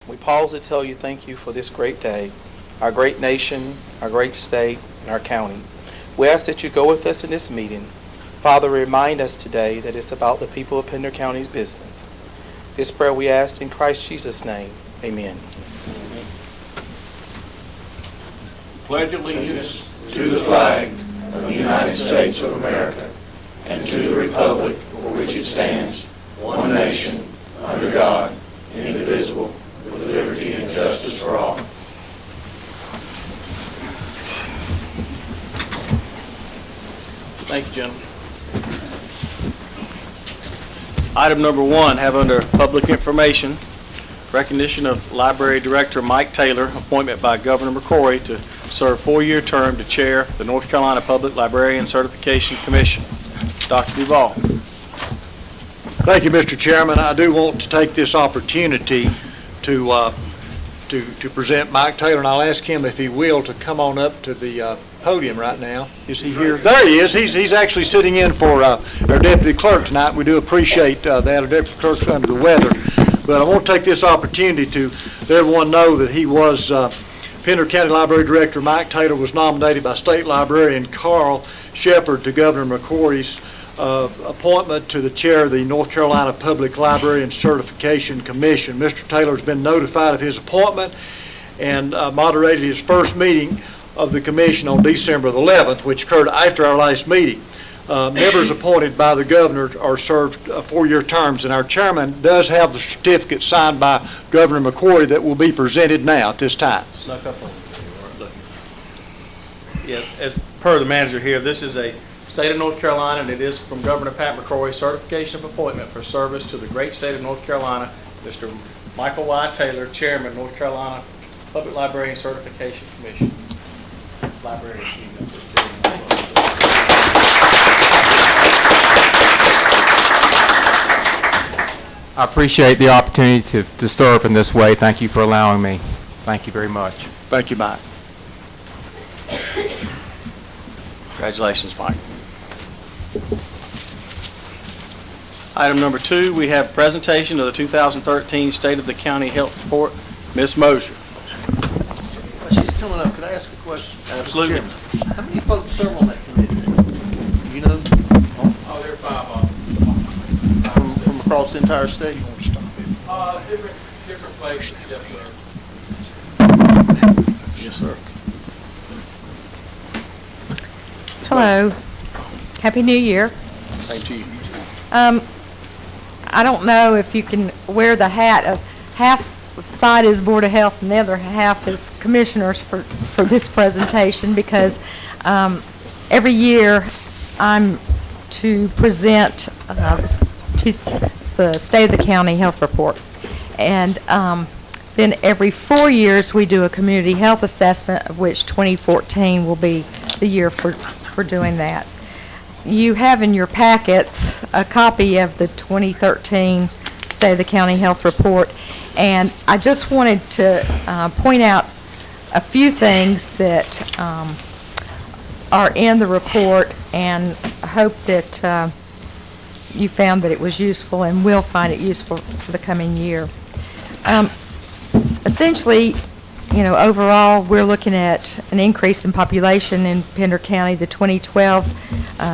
We pause to tell you thank you for this great day, our great nation, our great state, and our county. We ask that you go with us in this meeting. Father, remind us today that it's about the people of Pender County's business. This prayer we ask in Christ Jesus' name. Amen. Pledge allegiance to the flag of the United States of America and to the republic for which it stands, one nation, under God, indivisible, with liberty and justice for all. Thank you, gentlemen. Item number 1, have under public information, recognition of Library Director Mike Taylor, appointment by Governor McCrory to serve 4-year term to chair the North Carolina Public Librarian Certification Commission. Dr. Duvall. Thank you, Mr. Chairman. I do want to take this opportunity to present Mike Taylor, and I'll ask him if he will to come on up to the podium right now. Is he here? There he is. He's actually sitting in for our deputy clerk tonight. We do appreciate that. Our deputy clerk's under the weather, but I want to take this opportunity to let everyone know that he was Pender County Library Director Mike Taylor was nominated by State Librarian Carl Shepard to Governor McCrory's appointment to the chair of the North Carolina Public Librarian Certification Commission. Mr. Taylor has been notified of his appointment and moderated his first meeting of the commission on December the 11th, which occurred after our last meeting. Members appointed by the governor are served 4-year terms, and our chairman does have the certificate signed by Governor McCrory that will be presented now at this time. Snuck up on you. Yeah, as per the manager here, this is a state of North Carolina, and it is from Governor Pat McCrory, certification of appointment for service to the great state of North Carolina, Mr. Michael Y. Taylor, Chairman, North Carolina Public Librarian Certification Commission. Librarian. I appreciate the opportunity to serve in this way. Thank you for allowing me. Thank you very much. Thank you, Mike. Congratulations, Mike. Item number 2, we have presentation of the 2013 State of the County Health Report. Ms. Mosier. She's coming up. Could I ask a question? Absolutely. Chairman, how many folks serve on that committee? You know? Oh, there are 5 officers. From across the entire state? Different places, yes, sir. Yes, sir. Hello. Happy New Year. Thank you. I don't know if you can wear the hat of half side is Board of Health and the other half is Commissioners for this presentation, because every year I'm to present to the State of the County Health Report. And then every 4 years we do a community health assessment, of which 2014 will be the year for doing that. You have in your packets a copy of the 2013 State of the County Health Report, and I just wanted to point out a few things that are in the report, and hope that you found that it was useful and will find it useful for the coming year. Essentially, you know, overall, we're looking at an increase in population in Pender County. The 2012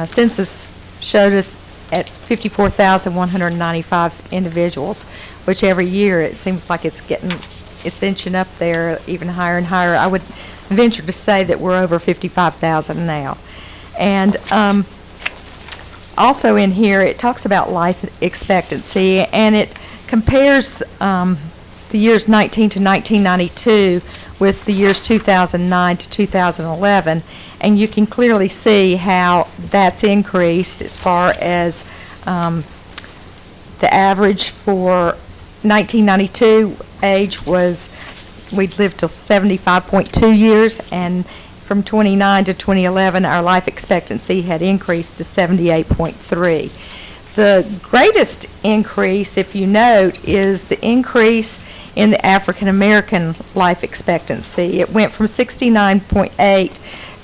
census showed us at 54,195 individuals, which every year it seems like it's inching up there even higher and higher. I would venture to say that we're over 55,000 now. And also in here, it talks about life expectancy, and it compares the years 19 to 1992 with the years 2009 to 2011, and you can clearly see how that's increased as far as the average for 1992 age was, we'd lived till 75.2 years, and from 29 to 2011 our life expectancy had increased to 78.3. The greatest increase, if you note, is the increase in the African American life expectancy. It went from 69.8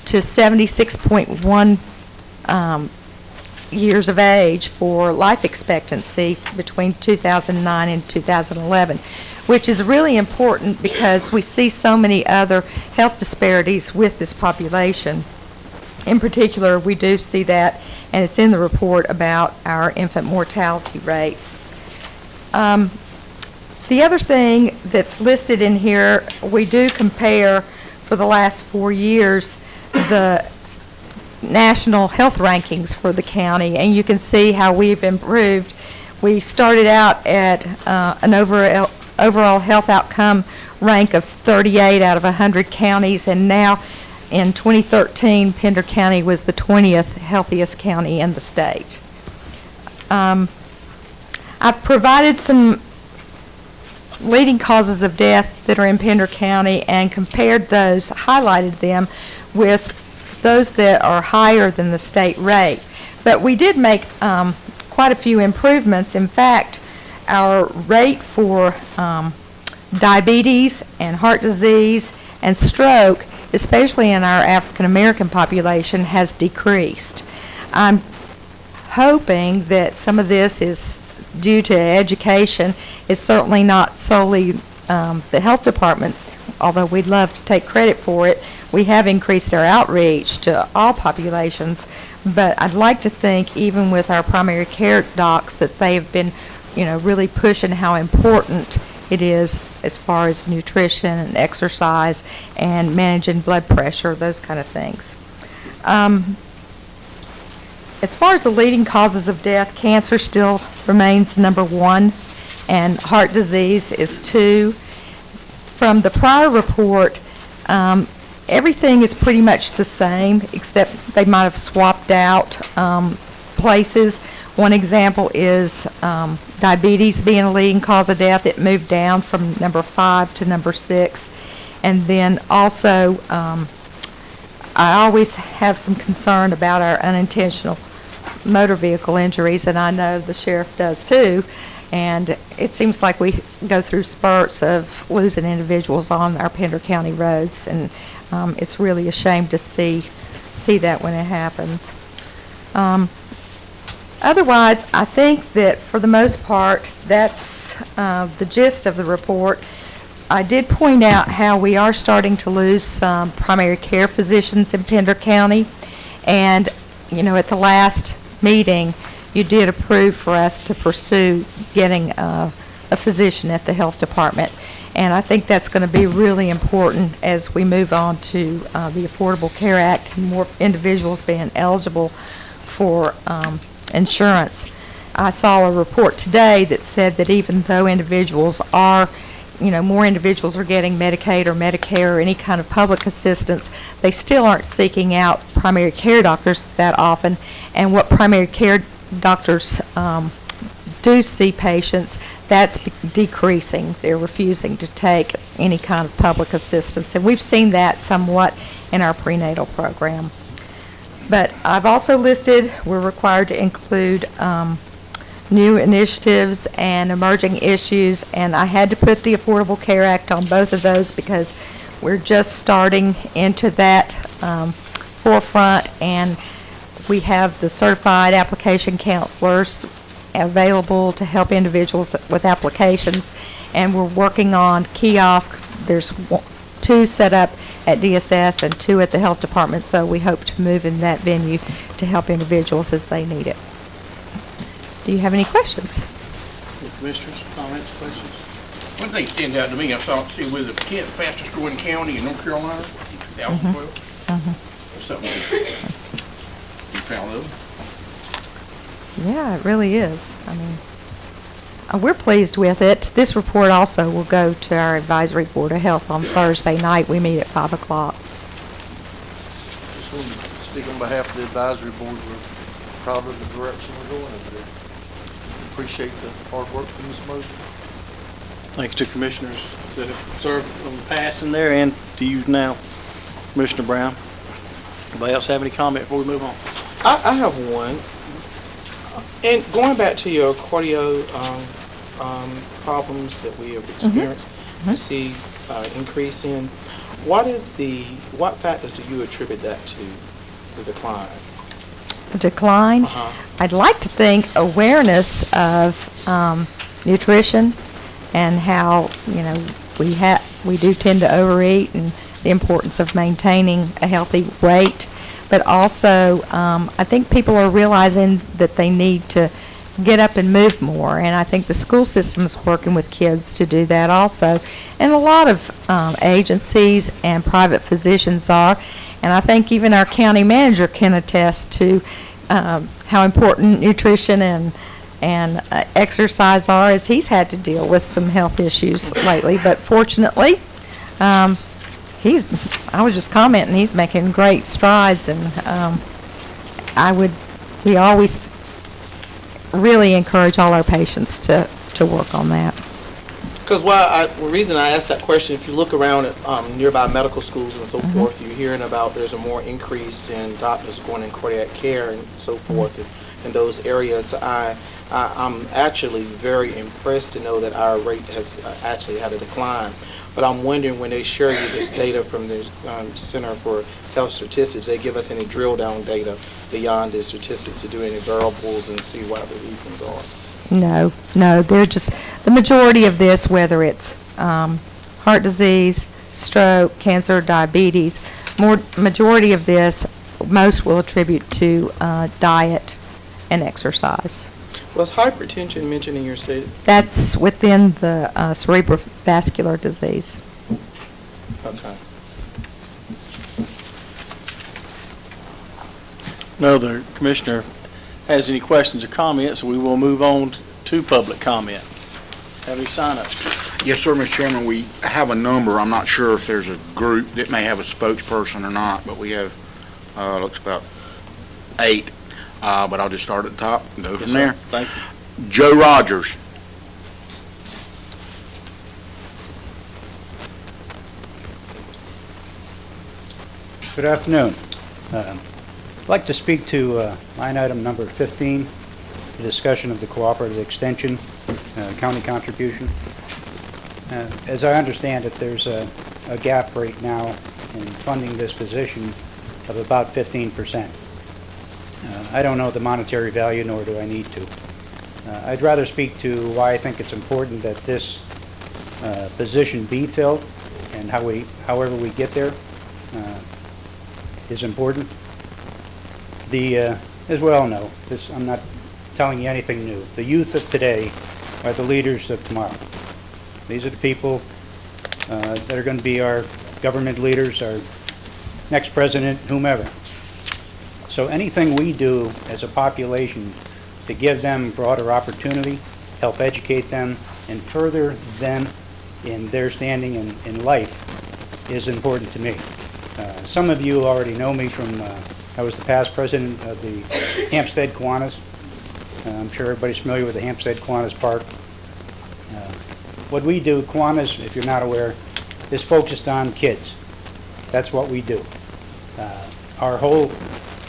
to 76.1 years of age for life expectancy between 2009 and 2011, which is really important because we see so many other health disparities with this population. In particular, we do see that, and it's in the report about our infant mortality rates. The other thing that's listed in here, we do compare for the last 4 years the national health rankings for the county, and you can see how we've improved. We started out at an overall health outcome rank of 38 out of 100 counties, and now in 2013, Pender County was the 20th healthiest county in the state. I've provided some leading causes of death that are in Pender County and compared those, highlighted them with those that are higher than the state rate. But we did make quite a few improvements. In fact, our rate for diabetes and heart disease and stroke, especially in our African American population, has decreased. I'm hoping that some of this is due to education. It's certainly not solely the health department, although we'd love to take credit for it. We have increased our outreach to all populations, but I'd like to think even with our primary care docs that they've been, really pushing how important it is as far as nutrition and exercise and managing blood pressure, those kind of things. As far as the leading causes of death, cancer still remains number 1, and heart disease is 2. From the prior report, everything is pretty much the same, except they might have swapped out places. One example is diabetes being a leading cause of death. It moved down from number 5 to number 6. And then also, I always have some concern about our unintentional motor vehicle injuries, and I know the sheriff does too. And it seems like we go through spurts of losing individuals on our Pender County roads, and it's really a shame to see that when it happens. Otherwise, I think that for the most part, that's the gist of the report. I did point out how we are starting to lose some primary care physicians in Pender County, and at the last meeting, you did approve for us to pursue getting a physician at the health department. And I think that's going to be really important as we move on to the Affordable Care Act and more individuals being eligible for insurance. I saw a report today that said that even though individuals are, more individuals are getting Medicaid or Medicare or any kind of public assistance, they still aren't seeking out primary care doctors that often. And what primary care doctors do see patients, that's decreasing. They're refusing to take any kind of public assistance. And we've seen that somewhat in our prenatal program. But I've also listed, we're required to include new initiatives and emerging issues, and I had to put the Affordable Care Act on both of those because we're just starting into that forefront, and we have the certified application counselors available to help individuals with applications, and we're working on kiosks. There's 2 set up at DSS and 2 at the health department, so we hope to move in that venue to help individuals as they need it. Do you have any questions? Commissioners, comments, questions? One thing stands out to me, I saw, we're the 10th fastest growing county in North Carolina in 2012. That's something to be proud of. Yeah, it really is. I mean, we're pleased with it. This report also will go to our Advisory Board of Health on Thursday night. We meet at 5 o'clock. Just want to speak on behalf of the advisory board. We're proud of the direction we're going in. Appreciate the hard work from Ms. Mosher. Thanks to commissioners that have served in the past and there, and to you now, Commissioner Brown. Anybody else have any comment before we move on? I have one. And going back to your cardio problems that we have experienced, I see increase in. What factors do you attribute that to, the decline? The decline? I'd like to think awareness of nutrition and how, we do tend to overeat, and the importance of maintaining a healthy weight. But also, I think people are realizing that they need to get up and move more, and I think the school system is working with kids to do that also. And a lot of agencies and private physicians are, and I think even our county manager can attest to how important nutrition and exercise are, as he's had to deal with some health issues lately. But fortunately, I was just commenting, he's making great strides, and we always really encourage all our patients to work on that. Because the reason I asked that question, if you look around at nearby medical schools and so forth, you're hearing about there's a more increase in doctors going in cardiac care and so forth in those areas. I'm actually very impressed to know that our rate has actually had a decline. But I'm wondering, when they share you this data from the Center for Health Statistics, they give us any drill down data beyond the statistics to do any variables and see what the reasons are? No, they're just, the majority of this, whether it's heart disease, stroke, cancer, diabetes, majority of this, most will attribute to diet and exercise. Was hypertension mentioned in your state? That's within the cerebrovascular disease. Okay. No other commissioner has any questions or comments, we will move on to public comment. Have any sign-ups? Yes, sir, Mr. Chairman, we have a number. I'm not sure if there's a group that may have a spokesperson or not, but we have, looks about 8. But I'll just start at the top and go from there. Thank you. Joe Rogers. Good afternoon. I'd like to speak to line item number 15, the discussion of the cooperative extension county contribution. As I understand it, there's a gap right now in funding this position of about 15%. I don't know the monetary value, nor do I need to. I'd rather speak to why I think it's important that this position be filled, and however we get there is important. As we all know, I'm not telling you anything new. The youth of today are the leaders of tomorrow. These are the people that are going to be our government leaders, our next president, whomever. So anything we do as a population to give them broader opportunity, help educate them, and further them in their standing in life is important to me. Some of you already know me from, I was the past president of the Hampstead Kiwanis. I'm sure everybody's familiar with the Hampstead Kiwanis Park. What we do, Kiwanis, if you're not aware, is focused on kids. That's what we do. Our whole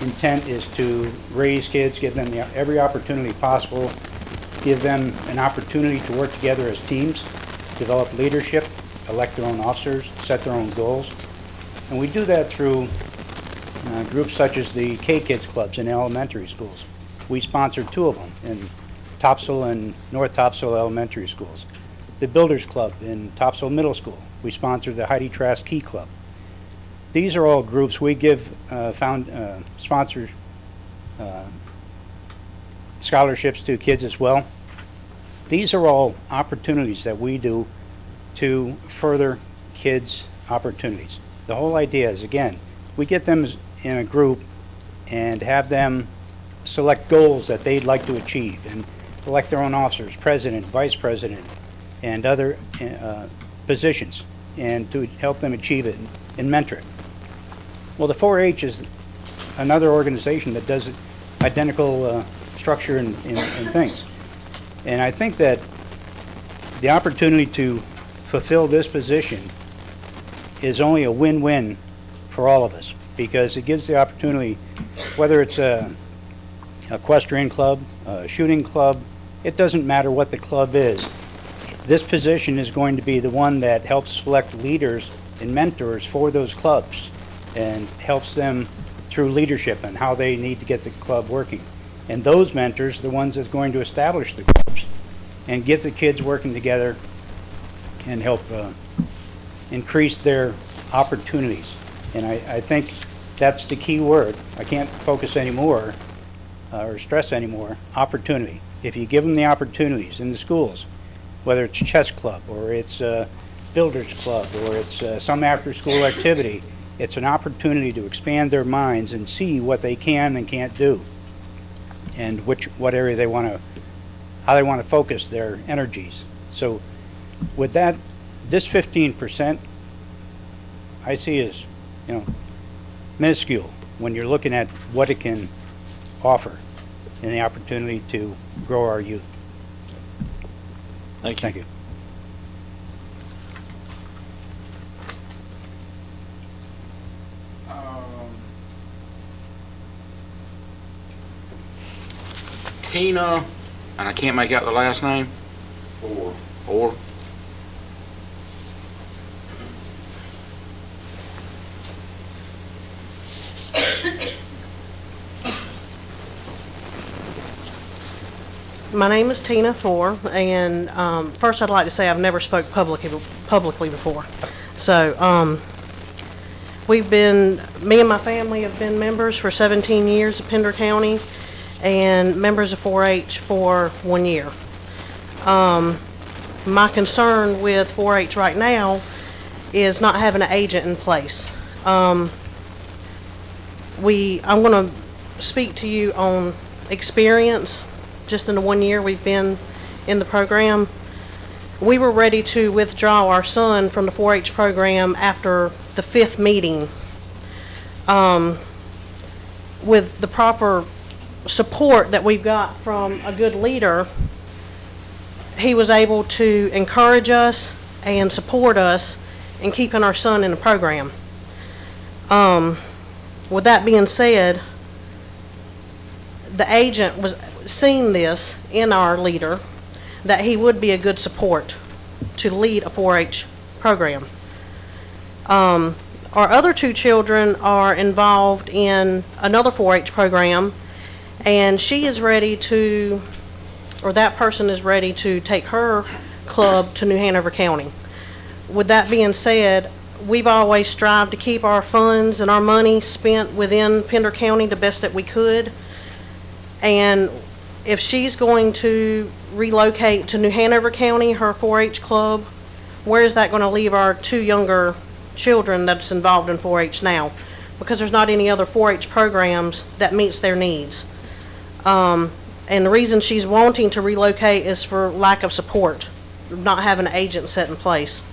intent is to raise kids, give them every opportunity possible, give them an opportunity to work together as teams, develop leadership, elect their own officers, set their own goals. And we do that through groups such as the K-Kids clubs in elementary schools. We sponsor 2 of them in Topsail and North Topsail elementary schools. The Builders Club in Topsail Middle School. We sponsor the Heidi Trask Key Club. These are all groups we give sponsor scholarships to kids as well. These are all opportunities that we do to further kids' opportunities. The whole idea is, again, we get them in a group and have them select goals that they'd like to achieve and elect their own officers, president, vice president, and other positions, and to help them achieve it and mentor it. Well, the 4-H is another organization that does identical structure and things. And I think that the opportunity to fulfill this position is only a win-win for all of us, because it gives the opportunity, whether it's a equestrian club, a shooting club, it doesn't matter what the club is. This position is going to be the one that helps select leaders and mentors for those clubs and helps them through leadership and how they need to get the club working. And those mentors are the ones that's going to establish the clubs and get the kids working together and help increase their opportunities. And I think that's the key word. I can't focus anymore or stress anymore, opportunity. If you give them the opportunities in the schools, whether it's chess club or it's builders club or it's some after-school activity, it's an opportunity to expand their minds and see what they can and can't do, and what area they want to, how they want to focus their energies. So with that, this 15%, I see as, minuscule when you're looking at what it can offer and the opportunity to grow our youth. Thank you. Tina, and I can't make out the last name. Or. My name is Tina Four, and first I'd like to say I've never spoke publicly before. So me and my family have been members for 17 years of Pender County and members of 4-H for 1 year. My concern with 4-H right now is not having an agent in place. I'm going to speak to you on experience. Just in the 1 year we've been in the program, we were ready to withdraw our son from the 4-H program after the 5th meeting. With the proper support that we've got from a good leader, he was able to encourage us and support us in keeping our son in the program. With that being said, the agent was seen this in our leader, that he would be a good support to lead a 4-H program. Our other 2 children are involved in another 4-H program, and she is ready to, or that person is ready to take her club to New Hanover County. With that being said, we've always strived to keep our funds and our money spent within Pender County the best that we could. And if she's going to relocate to New Hanover County, her 4-H club, where is that going to leave our 2 younger children that's involved in 4-H now? Because there's not any other 4-H programs that meets their needs. And the reason she's wanting to relocate is for lack of support, not having an agent set in place.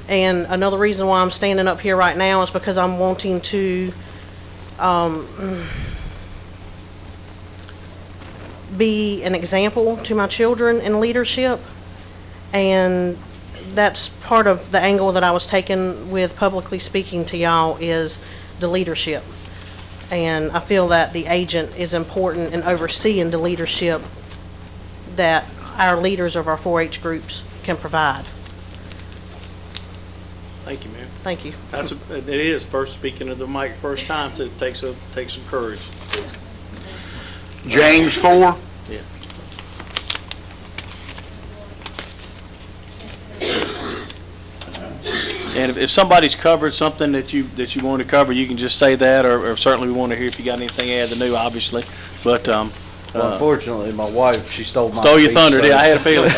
And another reason why I'm standing up here right now is because I'm wanting to be an example to my children in leadership. And that's part of the angle that I was taking with publicly speaking to y'all, is the leadership. And I feel that the agent is important in overseeing the leadership that our leaders of our 4-H groups can provide. Thank you, ma'am. Thank you. It is first speaking of the mic first time, so it takes some courage. James 4. Yeah. And if somebody's covered something that you want to cover, you can just say that, or certainly we want to hear if you got anything to add to new, obviously. But Well, unfortunately, my wife, she stole my stole your speech, thunder. so- Yeah, I had a feeling.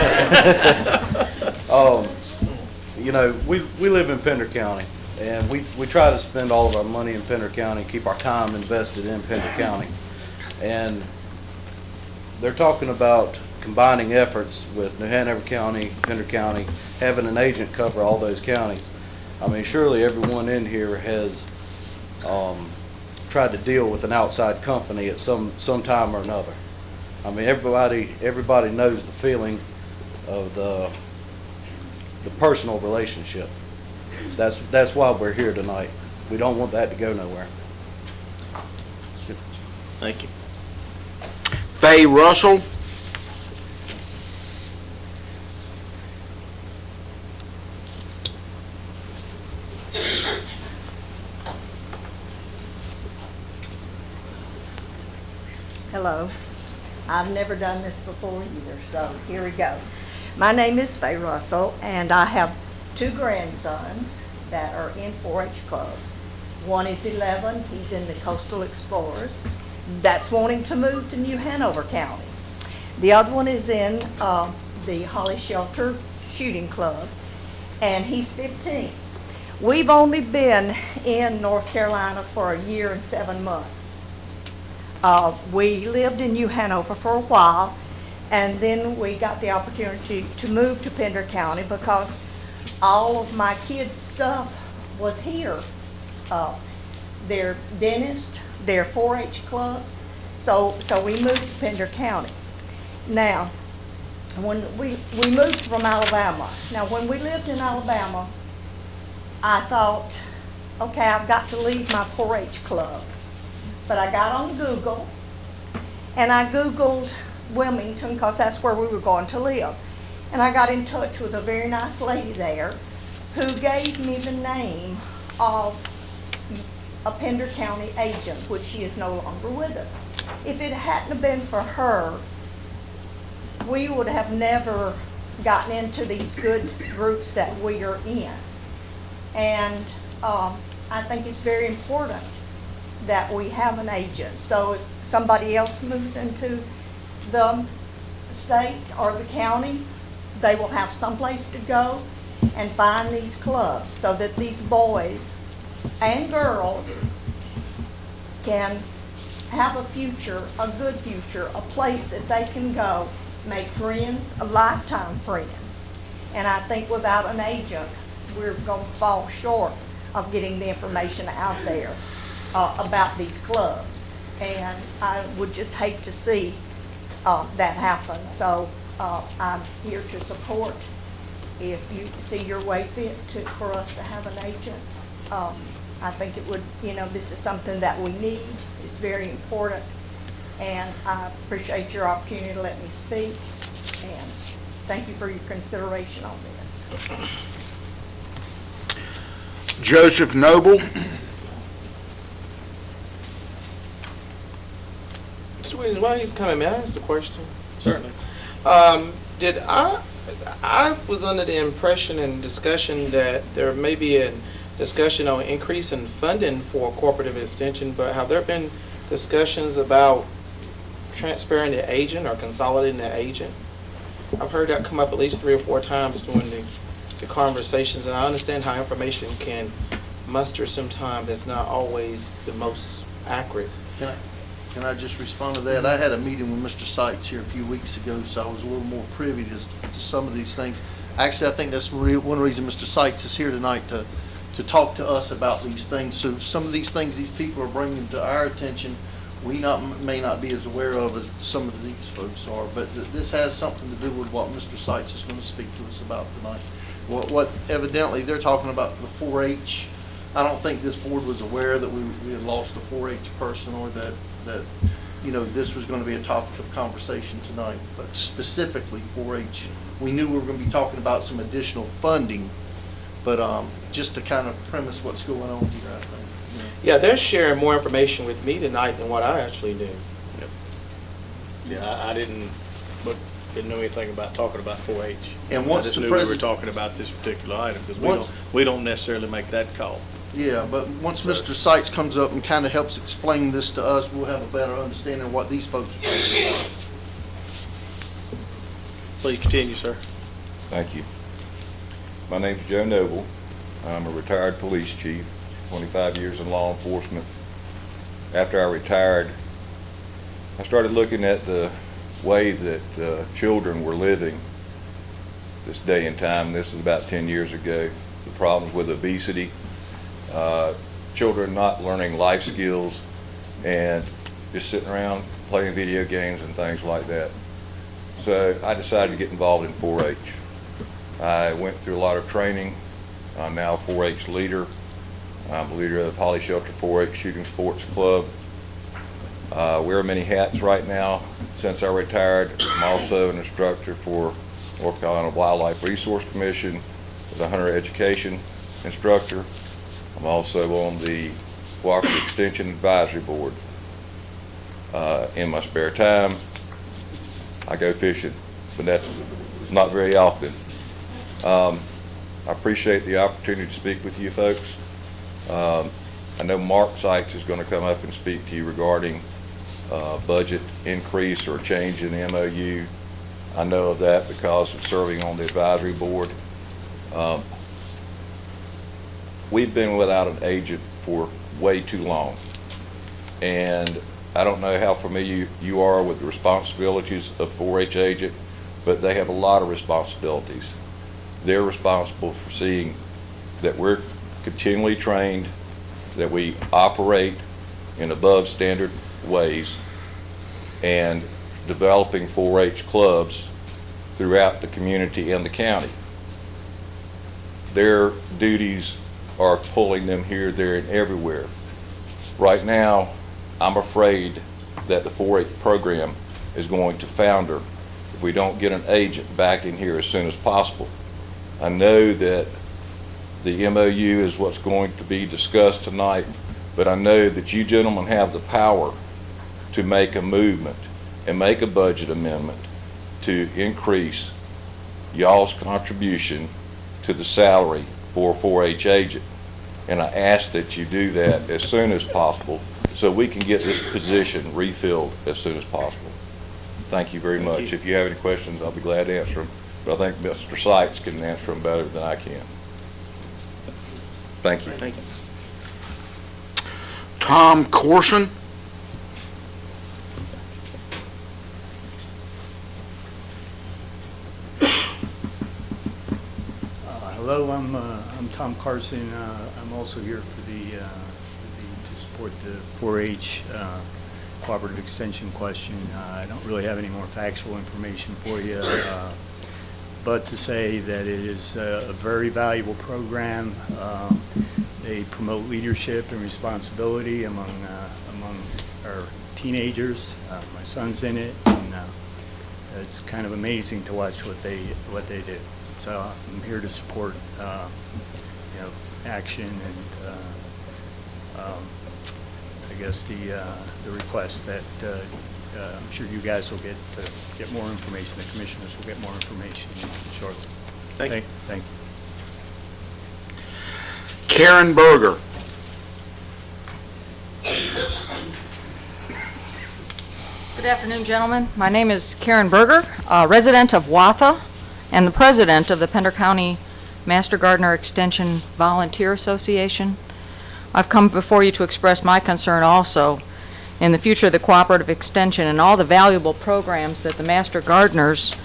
We live in Pender County, and we try to spend all of our money in Pender County, keep our time invested in Pender County. And they're talking about combining efforts with New Hanover County, Pender County, having an agent cover all those counties. I mean, surely everyone in here has tried to deal with an outside company at some time or another. I mean, everybody knows the feeling of the personal relationship. That's why we're here tonight. We don't want that to go nowhere. Thank you. Faye Russell. Hello. I've never done this before either, so here we go. My name is Faye Russell, and I have 2 grandsons that are in 4-H clubs. One is 11, he's in the Coastal Explorers. That's wanting to move to New Hanover County. The other one is in the Holly Shelter Shooting Club, and he's 15. We've only been in North Carolina for a year and 7 months. We lived in New Hanover for a while, and then we got the opportunity to move to Pender County because all of my kids' stuff was here. Their dentist, their 4-H clubs, so we moved to Pender County. Now, when we moved from Alabama. Now, when we lived in Alabama, I thought, okay, I've got to leave my 4-H club. But I got on Google, and I Googled Wilmington because that's where we were going to live. And I got in touch with a very nice lady there who gave me the name of a Pender County agent, which she is no longer with us. If it hadn't have been for her, we would have never gotten into these good groups that we are in. And I think it's very important that we have an agent. So if somebody else moves into the state or the county, they will have someplace to go and find these clubs so that these boys and girls can have a future, a good future, a place that they can go, make friends, a lifetime friends. And I think without an agent, we're going to fall short of getting the information out there about these clubs. And I would just hate to see that happen. So I'm here to support, if you see your way fit for us to have an agent. I think it would, this is something that we need. It's very important. And I appreciate your opportunity to let me speak. And thank you for your consideration on this. Joseph Noble. Mr. Williams, while he's coming, may I ask a question? Certainly. Did I was under the impression and discussion that there may be a discussion on increase in funding for cooperative extension, but have there been discussions about transferring the agent or consolidating the agent? I've heard that come up at least 3 or 4 times during the conversations, and I understand how information can muster sometimes that's not always the most accurate. Can I just respond to that? I had a meeting with Mr. Seitz here a few weeks ago, so I was a little more privy to some of these things. Actually, I think that's one reason Mr. Seitz is here tonight, to talk to us about these things. So some of these things these people are bringing to our attention, we may not be as aware of as some of these folks are, but this has something to do with what Mr. Seitz is going to speak to us about tonight. What evidently they're talking about the 4-H. I don't think this board was aware that we had lost a 4-H person, or that this was going to be a topic of conversation tonight. But specifically 4-H, we knew we were going to be talking about some additional funding, but just to kind of premise what's going on here, I think. Yeah, they're sharing more information with me tonight than what I actually do. Yeah, I didn't know anything about talking about 4-H. And once I just the knew we were president- talking about this particular item, because we don't necessarily make that call. Yeah, but once Mr. Seitz comes up and kind of helps explain this to us, we'll have a better understanding of what these folks are talking about. Please continue, sir. Thank you. My name's Joe Noble. I'm a retired police chief, 25 years in law enforcement. After I retired, I started looking at the way that children were living this day and time. This is about 10 years ago. The problems with obesity, children not learning life skills, and just sitting around playing video games and things like that. So I decided to get involved in 4-H. I went through a lot of training. I'm now a 4-H leader. I'm the leader of Holly Shelter 4-H Shooting Sports Club. Wear many hats right now. Since I retired, I'm also an instructor for North Carolina Wildlife Resource Commission as a hunter education instructor. I'm also on the Cooperative Extension Advisory Board. In my spare time, I go fishing, but that's not very often. I appreciate the opportunity to speak with you folks. I know Mark Sykes is going to come up and speak to you regarding budget increase or change in MOU. I know of that because of serving on the advisory board. We've been without an agent for way too long. And I don't know how familiar you are with the responsibilities of 4-H agent, but they have a lot of responsibilities. They're responsible for seeing that we're continually trained, that we operate in above standard ways, and developing 4-H clubs throughout the community and the county. Their duties are pulling them here, there, and everywhere. Right now, I'm afraid that the 4-H program is going to founder if we don't get an agent back in here as soon as possible. I know that the MOU is what's going to be discussed tonight, but I know that you gentlemen have the power to make a movement and make a budget amendment to increase y'all's contribution to the salary for a 4-H agent. And I ask that you do that as soon as possible so we can get this position refilled as soon as possible. Thank you very much. If you have any questions, I'll be glad to answer them. But I think Mr. Sykes can answer them better than I can. Thank you. Thank you. Tom Corson. Hello, I'm Tom Carson. I'm also here to support the 4-H cooperative extension question. I don't really have any more factual information for you, but to say that it is a very valuable program. They promote leadership and responsibility among our teenagers. My son's in it, and it's kind of amazing to watch what they do. So I'm here to support, action and I guess the request that I'm sure you guys will get more information. The commissioners will get more information shortly. Thank you. Thank you. Karen Berger. Good afternoon, gentlemen. My name is Karen Berger, resident of Watha, and the president of the Pender County Master Gardener Extension Volunteer Association. I've come before you to express my concern also in the future of the cooperative extension and all the valuable programs that the Master Gardeners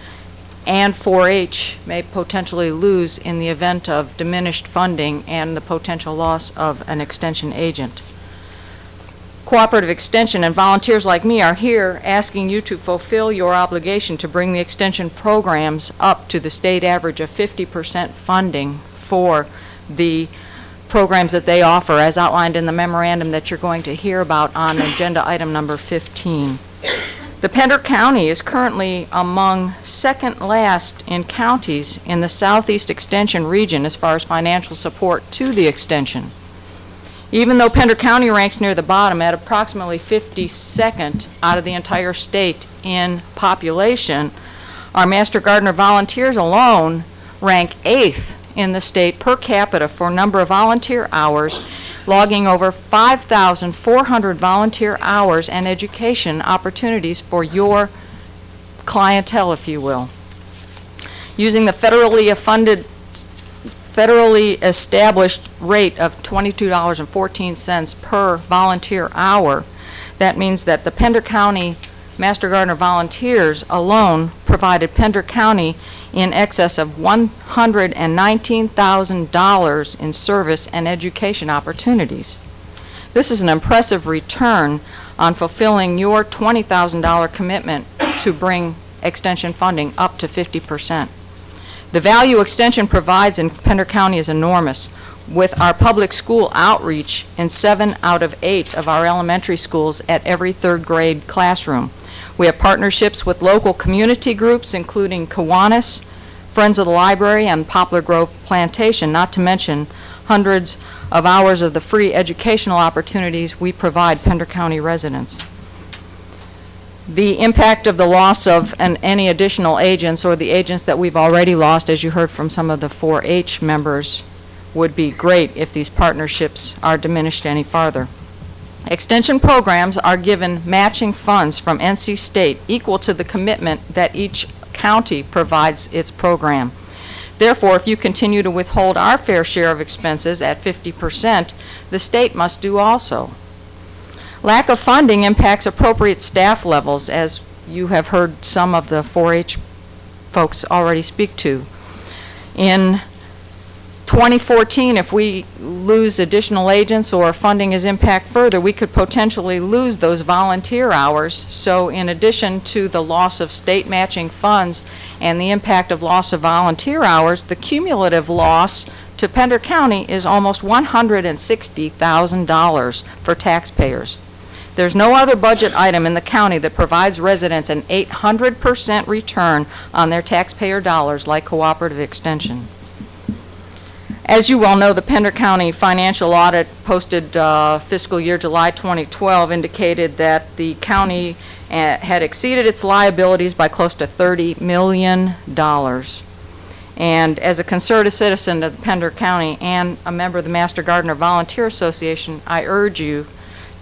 and 4-H may potentially lose in the event of diminished funding and the potential loss of an extension agent. Cooperative extension and volunteers like me are here asking you to fulfill your obligation to bring the extension programs up to the state average of 50% funding for the programs that they offer, as outlined in the memorandum that you're going to hear about on agenda item number 15. The Pender County is currently among second last in counties in the Southeast Extension region as far as financial support to the extension. Even though Pender County ranks near the bottom at approximately 52nd out of the entire state in population, our Master Gardener volunteers alone rank 8th in the state per capita for number of volunteer hours, logging over 5,400 volunteer hours and education opportunities for your clientele, if you will. Using the federally established rate of $22.14 per volunteer hour, that means that the Pender County Master Gardener volunteers alone provided Pender County in excess of $119,000 in service and education opportunities. This is an impressive return on fulfilling your $20,000 commitment to bring extension funding up to 50%. The value extension provides in Pender County is enormous, with our public school outreach in 7 out of 8 of our elementary schools at every 3rd grade classroom. We have partnerships with local community groups, including Kiwanis, Friends of the Library, and Poplar Grove Plantation, not to mention hundreds of hours of the free educational opportunities we provide Pender County residents. The impact of the loss of any additional agents or the agents that we've already lost, as you heard from some of the 4-H members, would be great if these partnerships are diminished any farther. Extension programs are given matching funds from NC State equal to the commitment that each county provides its program. Therefore, if you continue to withhold our fair share of expenses at 50%, the state must do also. Lack of funding impacts appropriate staff levels, as you have heard some of the 4-H folks already speak to. In 2014, if we lose additional agents or funding is impacted further, we could potentially lose those volunteer hours. So in addition to the loss of state matching funds and the impact of loss of volunteer hours, the cumulative loss to Pender County is almost $160,000 for taxpayers. There's no other budget item in the county that provides residents an 800% return on their taxpayer dollars like cooperative extension. As you well know, the Pender County financial audit posted fiscal year July 2012 indicated that the county had exceeded its liabilities by close to $30 million. And as a concerted citizen of Pender County and a member of the Master Gardener Volunteer Association, I urge you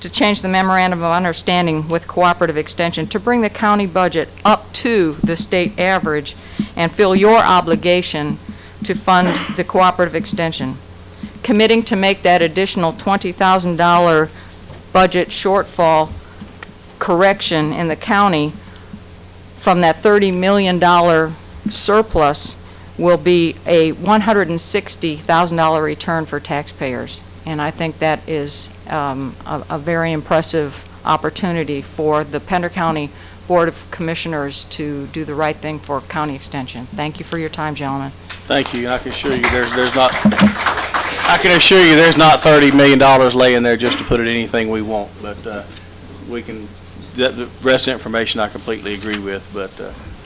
to change the memorandum of understanding with cooperative extension to bring the county budget up to the state average and fill your obligation to fund the cooperative extension. Committing to make that additional $20,000 budget shortfall correction in the county from that $30 million surplus will be a $160,000 return for taxpayers. And I think that is a very impressive opportunity for the Pender County Board of Commissioners to do the right thing for county extension. Thank you for your time, gentlemen. Thank you, and I can assure you there's not $30 million laying there just to put it anything we want, but we can, the rest of the information I completely agree with, but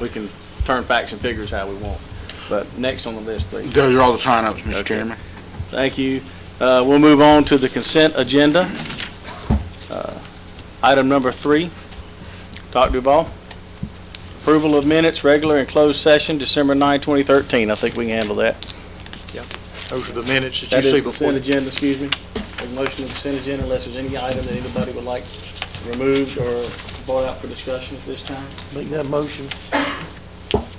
we can turn facts and figures how we want. But next on the list, please. Those are all the sign-ups, Mr. Chairman. Thank you. We'll move on to the consent agenda. Item number 3, Dr. Duval. Approval of minutes, regular and closed session, December 9, 2013. I think we can handle that. Yep. Those are the minutes that That you is see the before. consent agenda, excuse me. A motion to consent agenda unless there's any item that anybody would like removed or brought out for discussion at this time. Make that motion.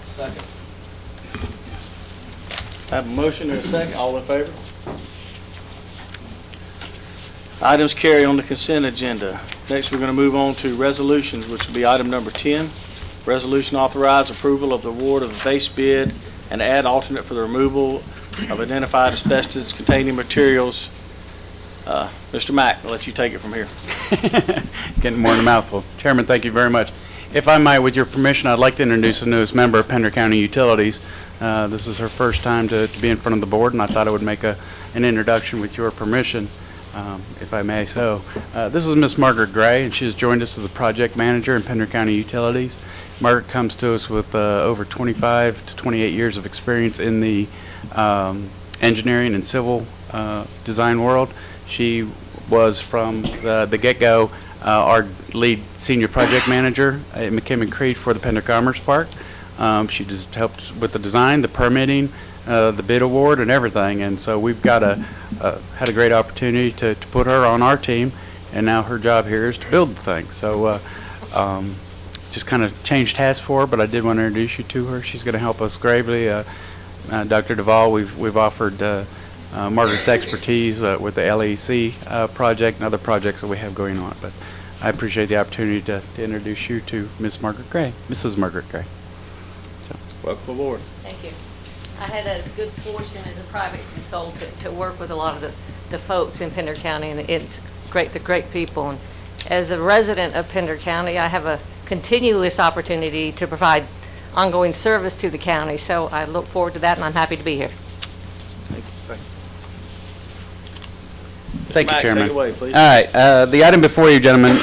Second. I have a motion and a second. All in favor? Items carry on the consent agenda. Next, we're going to move on to resolutions, which will be item number 10. Resolution authorize approval of the award of a base bid and add alternate for the removal of identified asbestos-containing materials. Mr. Mack, I'll let you take it from here. Getting more than a mouthful. Chairman, thank you very much. If I might, with your permission, I'd like to introduce the newest member of Pender County Utilities. This is her first time to be in front of the board, and I thought I would make an introduction with your permission, if I may. So, this is Miss Margaret Gray, and she has joined us as a project manager in Pender County Utilities. Margaret comes to us with over 25 to 28 years of experience in the engineering and civil design world. She was from the get-go our lead senior project manager at McKim & Creed for the Pender Commerce Park. She just helped with the design, the permitting, the bid award, and everything. And so we've got had a great opportunity to put her on our team, and now her job here is to build the thing. So just kind of changed tasks for her, but I did want to introduce you to her. She's going to help us greatly. Dr. Duval, we've offered Margaret's expertise with the LEC project and other projects that we have going on. But I appreciate the opportunity to introduce you to Ms. Margaret Gray, Mrs. Margaret Gray. So, welcome aboard. Thank you. I had a good fortune as a private consultant to work with a lot of the folks in Pender County, and it's great. They're great people. And as a resident of Pender County, I have a continuous opportunity to provide ongoing service to the county. So I look forward to that, and I'm happy to be here. thank you, Chairman. Take it away, please. All right, the item before you, gentlemen,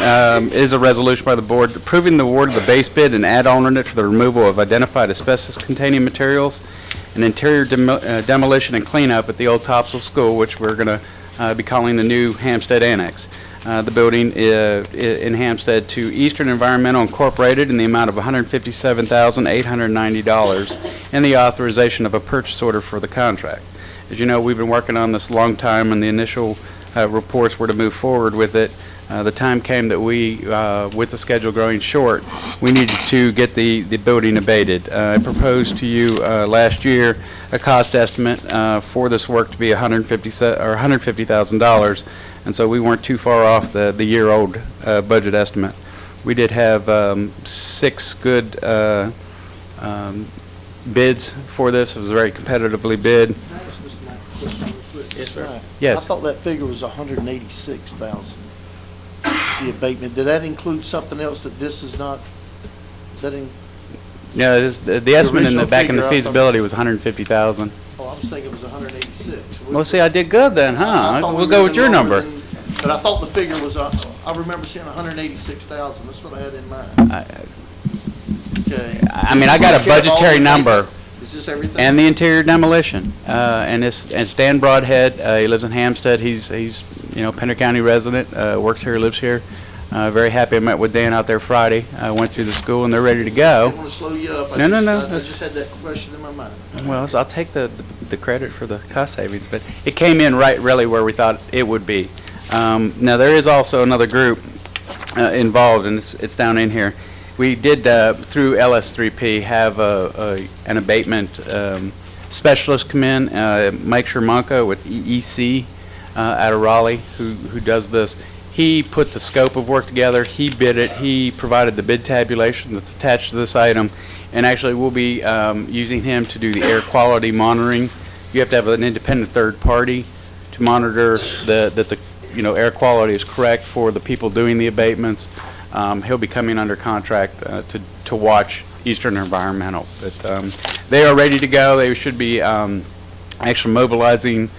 is a resolution by the board approving the award of the base bid and add alternate for the removal of identified asbestos-containing materials and interior demolition and cleanup at the old Topsail School, which we're going to be calling the new Hampstead Annex. the building in Hampstead to Eastern Environmental Incorporated in the amount of $157,890 and the authorization of a purchase order for the contract. As you know, we've been working on this a long time, and the initial reports were to move forward with it. The time came that we, with the schedule growing short, we needed to get the building abated. I proposed to you last year a cost estimate for this work to be $150,000, and so we weren't too far off the year-old budget estimate. We did have 6 good bids for this. It was very competitively bid. Can I ask Mr. Mack a question real quick? Yes, sir. Yes. I thought that figure was 186,000. The abatement, did that include something else that this is not, is that in, Yeah, the estimate original back in the figure, I thought- feasibility was 150,000. oh, I was thinking it was 186. Well, see, I did good then, I huh? thought we We'll were go with even your lower number. than- But I thought the figure was, I remember seeing 186,000, that's what I had in mind. Okay. I mean, I got a budgetary number. Is this everything? And the interior demolition. And it's Dan Broadhead, he lives in Hampstead. He's Pender County resident, works here, lives here. Very happy. I met with Dan out there Friday. I went through the school, and they're ready to I go. didn't want to slow you up. No. I just had that question in my mind. Well, I'll take the credit for the cost savings, but it came in right really where we thought it would be. Now, there is also another group involved, and it's down in here. We did, through LS3P, have an abatement specialist come in, Mike Shermanko with EEC out of Raleigh, who does this. He put the scope of work together, he bid it, he provided the bid tabulation that's attached to this item, and actually we'll be using him to do the air quality monitoring. You have to have an independent third party to monitor that the air quality is correct for the people doing the abatements. He'll be coming under contract to watch Eastern Environmental. But they are ready to go. They should be actually mobilizing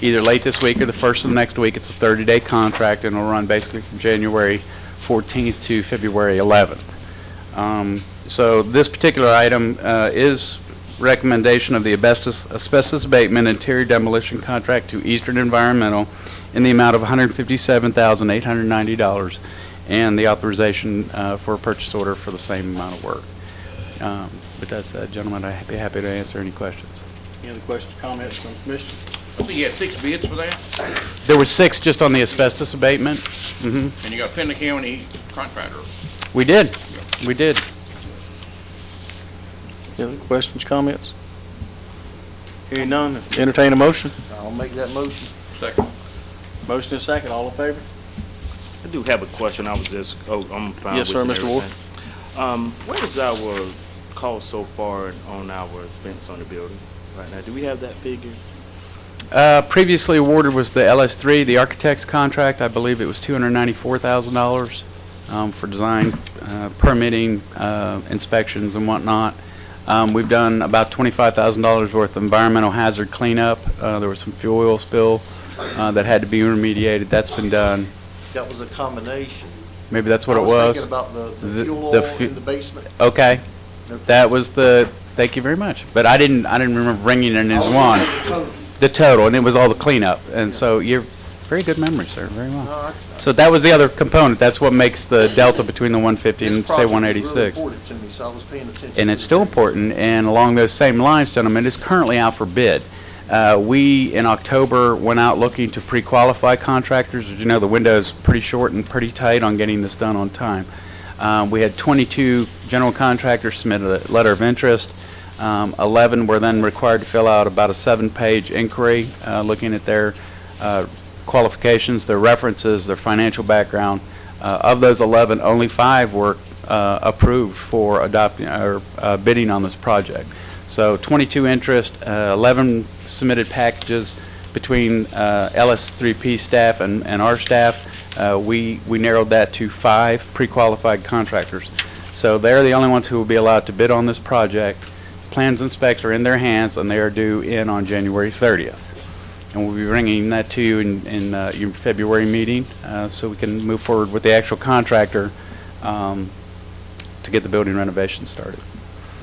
either late this week or the first of next week. It's a 30-day contract, and it'll run basically from January 14th to February 11th. So this particular item is recommendation of the asbestos abatement interior demolition contract to Eastern Environmental in the amount of $157,890 and the authorization for a purchase order for the same amount of work. With that said, gentlemen, I'd be happy to answer any questions. Any other questions, comments from the commission? I think you had 6 bids for that, There were 6 just on the asbestos abatement. and you got Pender County contractor. We did. We did. Any other questions, comments? Hearing none, entertain a motion. I'll make that motion. Second. Motion and second, all in favor? I do have a question. I'm fine Yes, with sir, you and Mr. Wolf. everything. What is our cost so far on our expense on the building right now? Do we have that figure? Previously awarded was the LS3, the architect's contract. I believe it was $294,000 for design, permitting, inspections, and whatnot. We've done about $25,000 worth of environmental hazard cleanup. There was some fuel oil spill that had to be remediated. That's been done. That was a combination. Maybe that's what I it was was. thinking about the fuel the oil fu- in the basement. Okay. That was thank you very much. But I didn't remember bringing it in as one. The total, and it was all the cleanup. And so you're very good memory, sir. Very well. So that was the other component. That's what makes the delta between the 150 and, say, 186. This project was really important to me, so I was paying attention. And it's still important, and along those same lines, gentlemen, it's currently out for bid. We, in October, went out looking to pre-qualify contractors. As you know, the window is pretty short and pretty tight on getting this done on time. We had 22 general contractors submit a letter of interest. 11 were then required to fill out about a 7-page inquiry looking at their qualifications, their references, their financial background. Of those 11, only 5 were approved for adopting or bidding on this project. So 22 interest, 11 submitted packages between LS3P staff and our staff. We narrowed that to 5 pre-qualified contractors. So they're the only ones who will be allowed to bid on this project. Plans and specs are in their hands, and they are due in on January 30th. And we'll be bringing that to you in your February meeting so we can move forward with the actual contractor to get the building renovation started.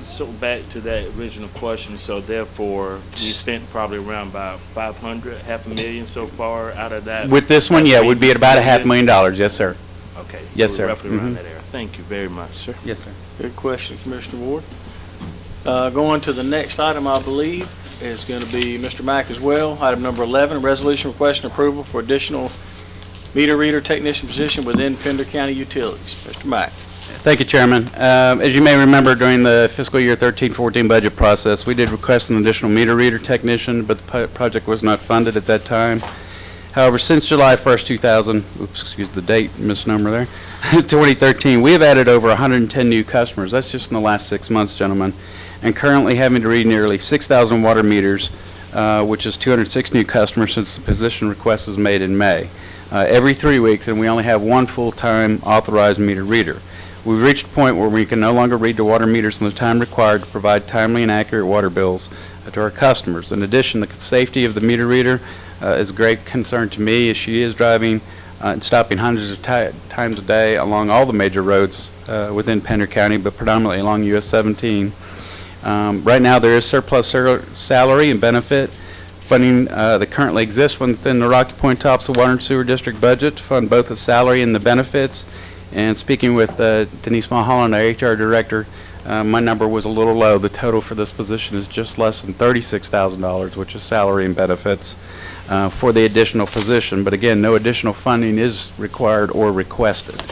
So back to that original question, so therefore, we spent probably around about 500, half a million so far out of that? With this one, yeah, we'd be at about a $500,000, yes, sir. Okay. so Yes, we're sir. Roughly around Mhm. that area. Thank you very much, sir. Yes, sir. Good question, Commissioner Ward. Going to the next item, I believe, is going to be Mr. Mack as well. Item number 11, resolution requesting approval for additional meter reader technician position within Pender County Utilities. Mr. Mack. Thank you, Chairman. As you may remember, during the fiscal year 13-14 budget process, we did request an additional meter reader technician, but the project was not funded at that time. However, since July 1st, 2013, we have added over 110 new customers. That's just in the last 6 months, gentlemen, and currently having to read nearly 6,000 water meters, which is 206 new customers since the position request was made in May. Every 3 weeks, and we only have one full-time authorized meter reader. We've reached a point where we can no longer read the water meters in the time required to provide timely and accurate water bills to our customers. In addition, the safety of the meter reader is a great concern to me, as she is driving and stopping hundreds of times a day along all the major roads within Pender County, but predominantly along US 17. Right now, there is surplus salary and benefit funding that currently exists within the Rocky Point Tops Water and Sewer District budget to fund both the salary and the benefits. And speaking with Denise Mulholland, our HR director, my number was a little low. The total for this position is just less than $36,000, which is salary and benefits for the additional position. But again, no additional funding is required or requested.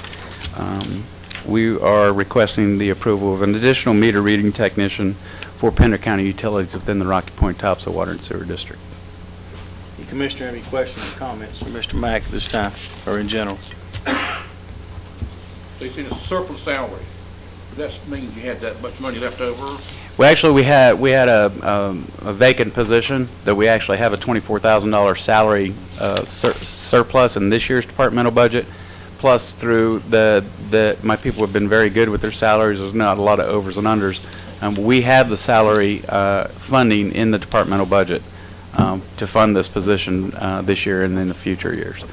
We are requesting the approval of an additional meter reading technician for Pender County Utilities within the Rocky Point Tops Water and Sewer District. The Commissioner have any questions or comments for Mr. Mack this time, or in general? So you said it's surplus salary. That means you had that much money left over? Well, actually, we had a vacant position that we actually have a $24,000 salary surplus in this year's departmental budget. Plus, through my people have been very good with their salaries. There's not a lot of overs and unders. We have the salary funding in the departmental budget to fund this position this year and in the future years.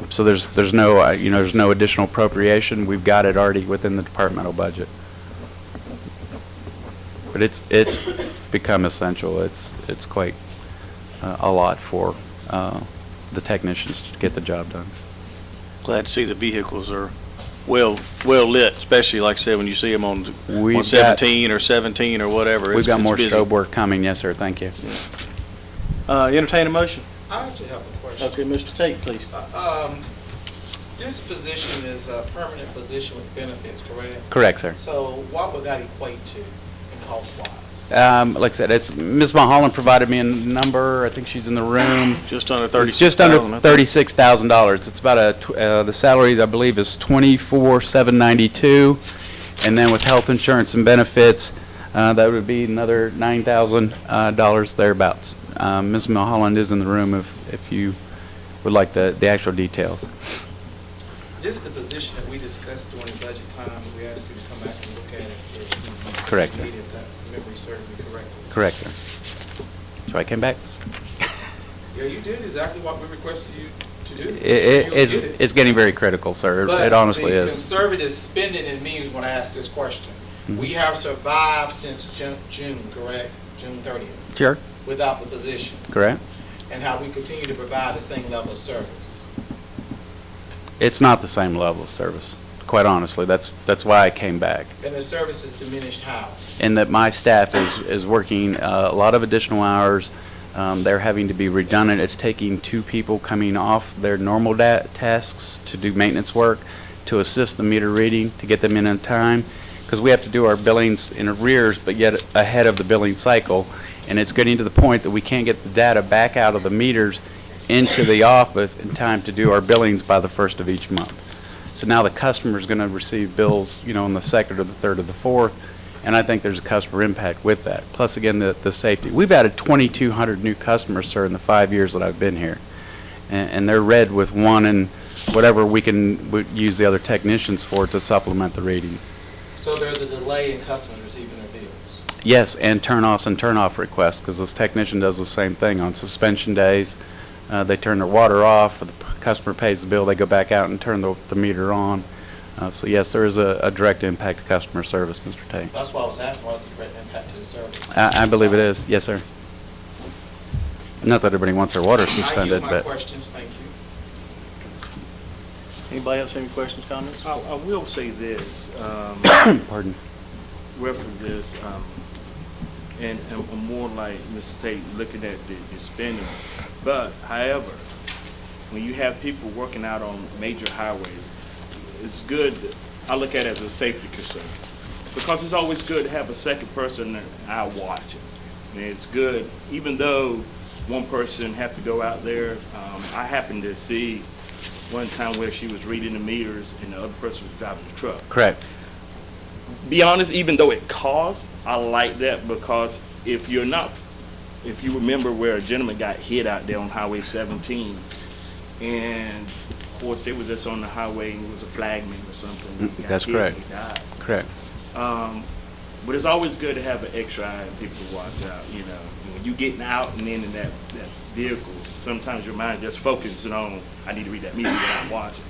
So there's no there's no additional appropriation. We've got it already within the departmental budget. But it's become essential. It's quite a lot for the technicians to get the job done. Glad to see the vehicles are well lit, especially like I said, when you see them on 17 or 17 or whatever. We've got more busy. strobe work coming. Yes, sir. Thank you. Entertain a motion. I actually have a question. Okay, Mr. Tate, please. This position is a permanent position with benefits, correct? Correct, sir. So what would that equate to in cost-wise? Like I said, it's Ms. Mulholland provided me a number. I think she's in the room. Just under $36,000. It's just under $36,000. It's about the salary, I believe, is $24,792, and then with health insurance and benefits, that would be another $9,000 thereabouts. Ms. Mulholland is in the room if you would like the actual details. This is the position that we discussed during the budget time. We asked you to come back and look at it. Correct, sir. If that memory serves me correctly. Correct, sir. So I came back. Yeah, you did exactly what we requested you to do. It's getting very critical, sir. It honestly is. But the conservative spending in me is when I asked this question. Mm-hmm. We have survived since June, correct? June 30th. Sure. Without the position. Correct. And how we continue to provide the same level of service. It's not the same level of service, quite honestly. That's why I came back. And the service is diminished how? And that my staff is working a lot of additional hours. They're having to be redundant. It's taking 2 people coming off their normal tasks to do maintenance work, to assist the meter reading, to get them in time, because we have to do our billings in arrears, but yet ahead of the billing cycle. And it's getting to the point that we can't get the data back out of the meters into the office in time to do our billings by the 1st of each month. So now the customer is going to receive bills, on the 2nd or the 3rd or the 4th, and I think there's a customer impact with that. Plus, again, the safety. We've added 2,200 new customers, sir, in the 5 years that I've been here, and they're read with one and whatever we can use the other technicians for to supplement the reading. So there's a delay in customers receiving their bills? Yes, and turn-offs and turn-off requests, because this technician does the same thing on suspension days. They turn their water off, the customer pays the bill, they go back out and turn the meter on. So yes, there is a direct impact to customer service, Mr. Tate. That's why I was asking, what's the direct impact to the service? I believe it is, yes, sir. Not that everybody wants their water suspended, I but. yield my questions, thank you. Anybody else have any questions, comments? I will say this, Pardon. reference this, and I'm more like Mr. Tate looking at the spending. But however, when you have people working out on major highways, it's good, I look at it as a safety concern. Because it's always good to have a second person out watching. And it's good, even though one person have to go out there. I happened to see one time where she was reading the meters and the other person was driving the truck. Correct. Be honest, even though it costs, I like that because if you remember where a gentleman got hit out there on Highway 17, and of course they was just on the highway and it was a flagman or something. He got That's hit correct. and he died. Correct. But it's always good to have an extra eye and people to watch out, you know. When you getting out and in that vehicle, sometimes your mind just focusing on, I need to read that meter that I'm watching.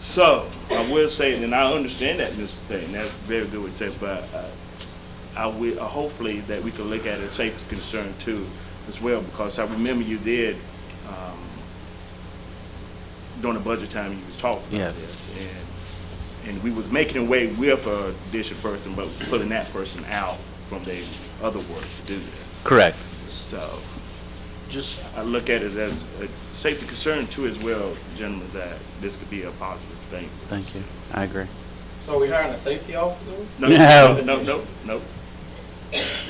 So, I will say, and I understand that, Mr. Tate, and that's very good what you said, but I will, hopefully that we can look at a safety concern too as well, because I remember you did, during the budget time, you was talking about this, and we was making a way with a additional person, but pulling that person out from the other work to do this. Correct. So, I look at it as a safety concern too as well, gentlemen, that this could be a positive thing. Thank you. I agree. So are we hiring a safety officer? No.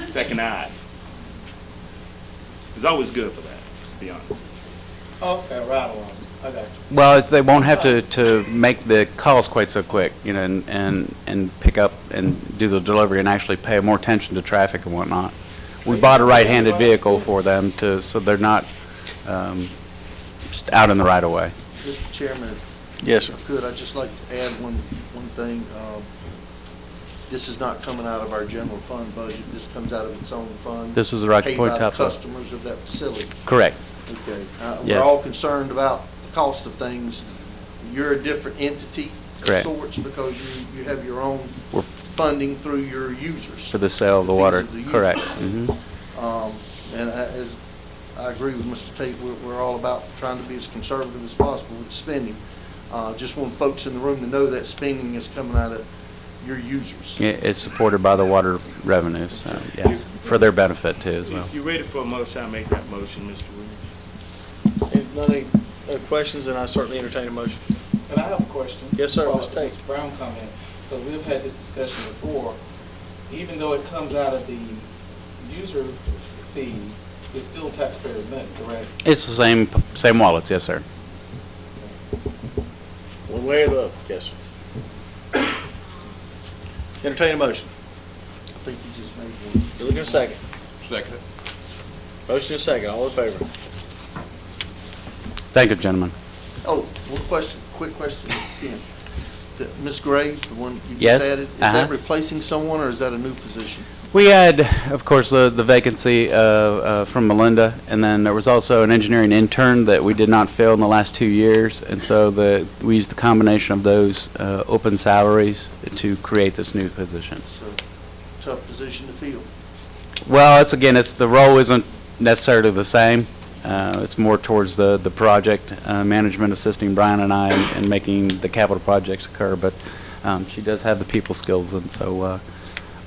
Second eye. It's always good for that, to be honest. Oh, okay, right along. I got you. Well, they won't have to make the calls quite so quick, you know, and pick up and do the delivery and actually pay more attention to traffic and whatnot. We bought a right-handed vehicle for them so they're not out in the right of way. Mr. Chairman. Yes, sir. Good, I'd just like to add one thing. This is not coming out of our general fund budget. This comes out of its own fund. This is the right to point Paid by out. the customers of that facility. Correct. Okay. Yes. We're all concerned about the cost of things. You're a different entity of Correct. sorts because you have your own funding through your users. For the sale of the water. Fees of the Correct. users. Mm-hmm. And as I agree with Mr. Tate, we're all about trying to be as conservative as possible with spending. Just want folks in the room to know that spending is coming out of your users. It's supported by the water revenue, so yes, for their benefit too as well. If you're ready for a motion, I'll make that motion, Mr. Williams. Any other questions, and I certainly entertain a motion. And I have a question. Yes, sir, Follow Mr. Tate. Mr. Brown comment, because we've had this discussion before. Even though it comes out of the user fees, it's still taxpayers' money, correct? It's the same wallets, yes, sir. One way or the other, yes, sir. Entertain a motion. I think you just made one. You're looking a second. Second. Motion is second. All in favor? Thank you, gentlemen. Oh, one question, quick question, Ken. Ms. Gray, the one you Yes, just added, is that replacing someone or is that a new position? We had, of course, the vacancy from Melinda, and then there was also an engineering intern that we did not fill in the last 2 years, and so we used the combination of those open salaries to create this new position. So, tough position to fill. Well, the role isn't necessarily the same. It's more towards the project management, assisting Brian and I in making the capital projects occur, but she does have the people skills, and so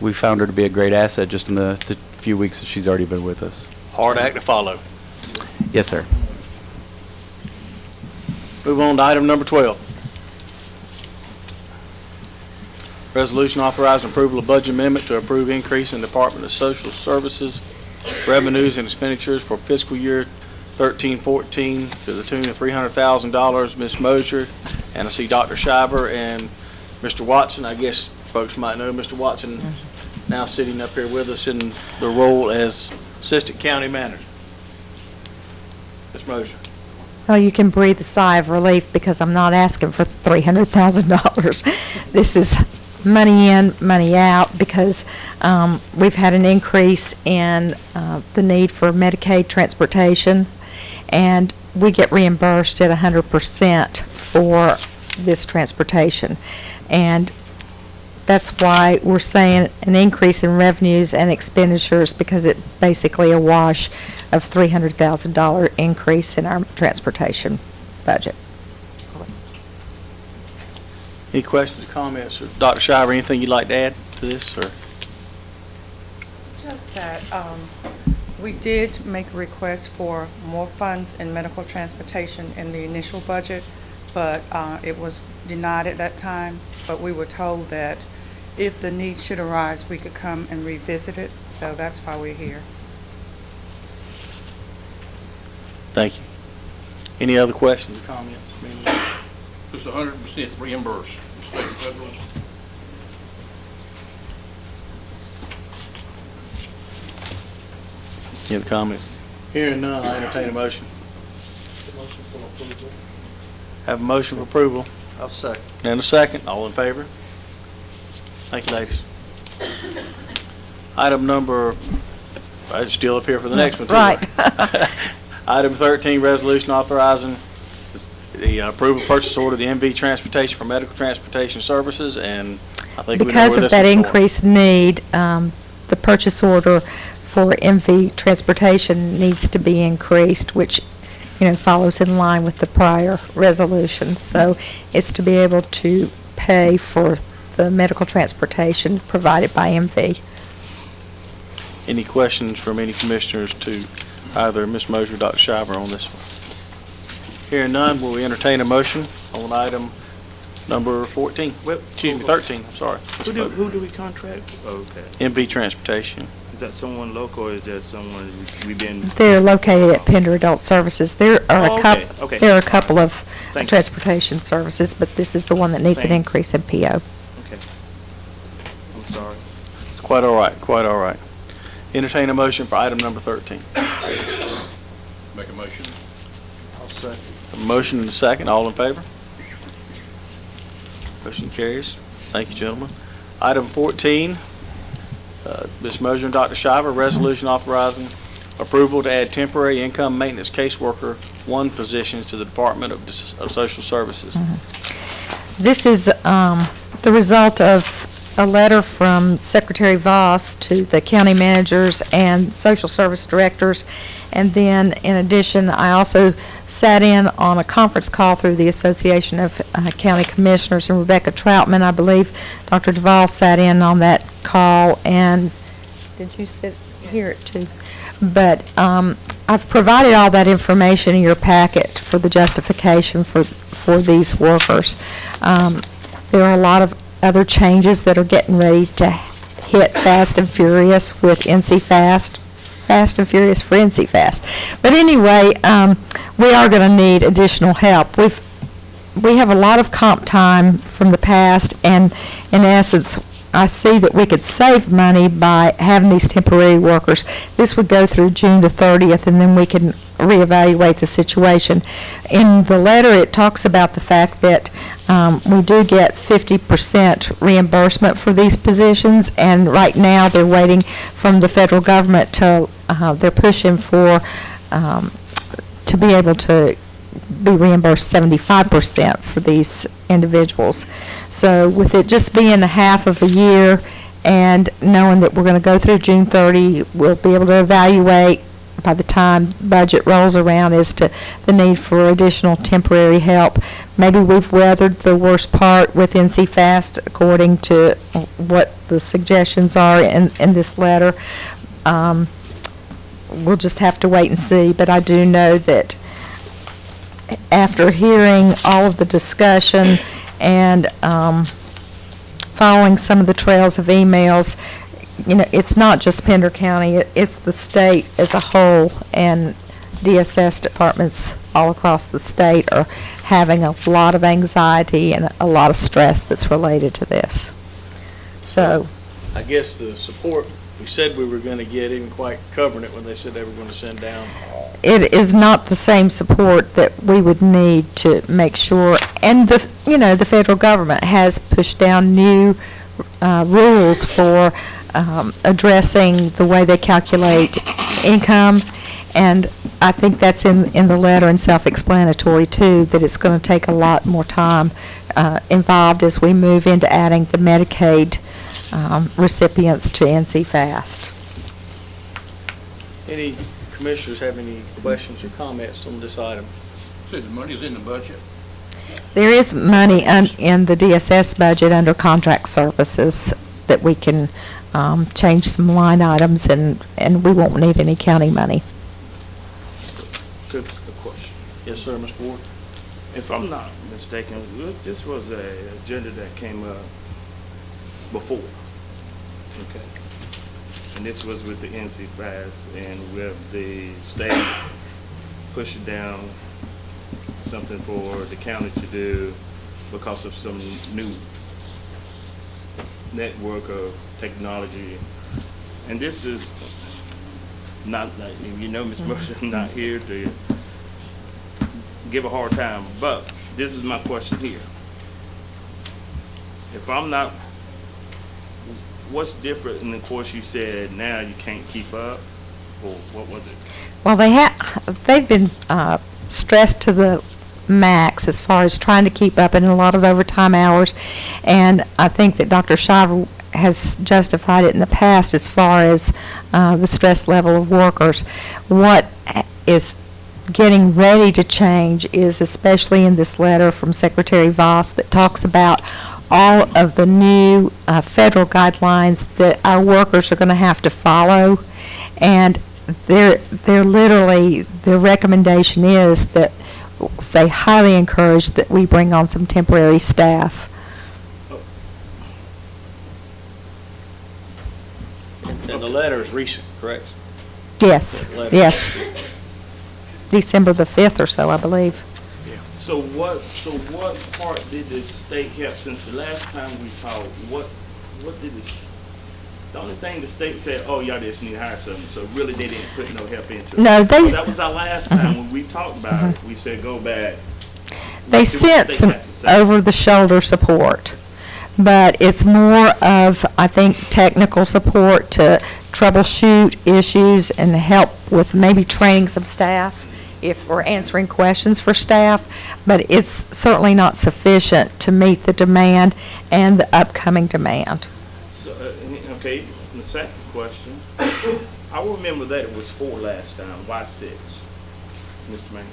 we found her to be a great asset just in the few weeks that she's already been with us. Hard act to follow. Yes, sir. Move on to item number 12. Resolution authorizing approval of budget amendment to approve increase in Department of Social Services revenues and expenditures for fiscal year 13-14 to the tune of $300,000. Ms. Mosier, and I see Dr. Shiver and Mr. Watson. I guess folks might know Mr. Watson now sitting up here with us in the role as Assistant County Manager. Ms. Mosier. Well, you can breathe a sigh of relief because I'm not asking for $300,000. This is money in, money out, because we've had an increase in the need for Medicaid transportation, and we get reimbursed at 100% for this transportation. And that's why we're saying an increase in revenues and expenditures, because it's basically a wash of $300,000 increase in our transportation budget. Any questions or comments? Or Dr. Shiver, anything you'd like to add to this? Or Just that we did make a request for more funds in medical transportation in the initial budget, but it was denied at that time. But we were told that if the need should arise, we could come and revisit it. So that's why we're here. thank you. Any other questions or comments? It's 100% reimbursed, state and federal. Any other comments? Hearing none, I entertain a motion. Have a motion for approval. I'll second. And a second. All in favor? Thank you, ladies. Item number, it's still up here for the next one, too. Right. Item 13, resolution authorizing the approval purchase order, the MV Transportation for medical transportation services, and I think we know where Because of this that is going. increased need, the purchase order for MV Transportation needs to be increased, which, follows in line with the prior resolution. So it's to be able to pay for the medical transportation provided by MV. Any questions from any commissioners to either Ms. Moser or Dr. Shiver on this one? Hearing none, will we entertain a motion on item number 14? Excuse me, 13, I'm sorry. Who do we contract? Okay. MV Transportation. Is that someone local or is that someone we've been? They're located at Pender Adult Services. There are Oh, a couple. okay, okay. There are a couple of Thank you. transportation services, but this is the one that needs an Thank you. increase in PO. Okay. I'm sorry. It's quite all right, quite all right. Entertain a motion for item number 13. Make a motion. I'll second. A motion and a second, all in favor? Motion carries. Thank you, gentlemen. Item 14, Ms. Moser and Dr. Shiver, resolution authorizing approval to add temporary income maintenance caseworker 1 positions to the Department of Social Services. This is the result of a letter from Secretary Voss to the county managers and social service directors. And then, in addition, I also sat in on a conference call through the Association of County Commissioners, and Rebecca Troutman, I believe Dr. Duvall sat in on that call, and did you hear it too? But I've provided all that information in your packet for the justification for these workers. There are a lot of other changes that are getting ready to hit Fast and Furious with NC Fast and Furious for NC Fast. But anyway, we are going to need additional help. We have a lot of comp time from the past, and in essence, I see that we could save money by having these temporary workers. This would go through June the 30th, and then we can reevaluate the situation. In the letter, it talks about the fact that we do get 50% reimbursement for these positions, and right now they're waiting from the federal government to, they're pushing for, to be able to be reimbursed 75% for these individuals. So with it just being a half of a year and knowing that we're going to go through June 30, we'll be able to evaluate by the time budget rolls around as to the need for additional temporary help. Maybe we've weathered the worst part with NC Fast according to what the suggestions are in this letter. We'll just have to wait and see, but I do know that after hearing all of the discussion and following some of the trails of emails, it's not just Pender County, it's the state as a whole, and DSS departments all across the state are having a lot of anxiety and a lot of stress that's related to this. So, I guess the support we said we were going to get isn't quite covering it when they said they were going to send down. it is not the same support that we would need to make sure, and the federal government has pushed down new rules for addressing the way they calculate income, and I think that's in the letter and self-explanatory too, that it's going to take a lot more time involved as we move into adding the Medicaid recipients to NC Fast. Any commissioners have any questions or comments on this item? So the money is in the budget. There is money in the DSS budget under contract services that we can change some line items, and we won't need any county money. Good question. Yes, sir, Mr. Ward. If I'm not mistaken, this was a agenda that came up before. Okay. And this was with the NC Fast and with the state pushing down something for the county to do because of some new network of technology. And this is not, you know, Ms. Mercer, I'm not here to give a hard time, but this is my question here. If I'm not, what's different? And of course you said now you can't keep up, or what was it? Well, they've been stressed to the max as far as trying to keep up in a lot of overtime hours, and I think that Dr. Shiver has justified it in the past as far as the stress level of workers. What is getting ready to change is, especially in this letter from Secretary Voss that talks about all of the new federal guidelines that our workers are going to have to follow, and they're literally, their recommendation is that they highly encourage that we bring on some temporary staff. And the letter is recent, correct? Yes, yes. December the 5th or so, I believe. So what part did the state help since the last time we talked? What did the only thing the state said, oh, y'all just need to hire something, so really they didn't put no help into it. No, they. So that was our last time when we talked about it. We said go back. They sent some over-the-shoulder support, but it's more of, I think, technical support to troubleshoot issues and help with maybe training some staff if we're answering questions for staff, but it's certainly not sufficient to meet the demand and the upcoming demand. So, okay, the second question. I remember that it was 4 last time. Why 6, Mr. Mays?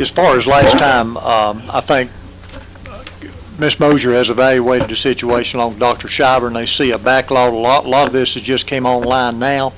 As far as last time, I think Ms. Mosier has evaluated the situation along with Dr. Shiver, and they see a backlog. A lot of this has just came online now.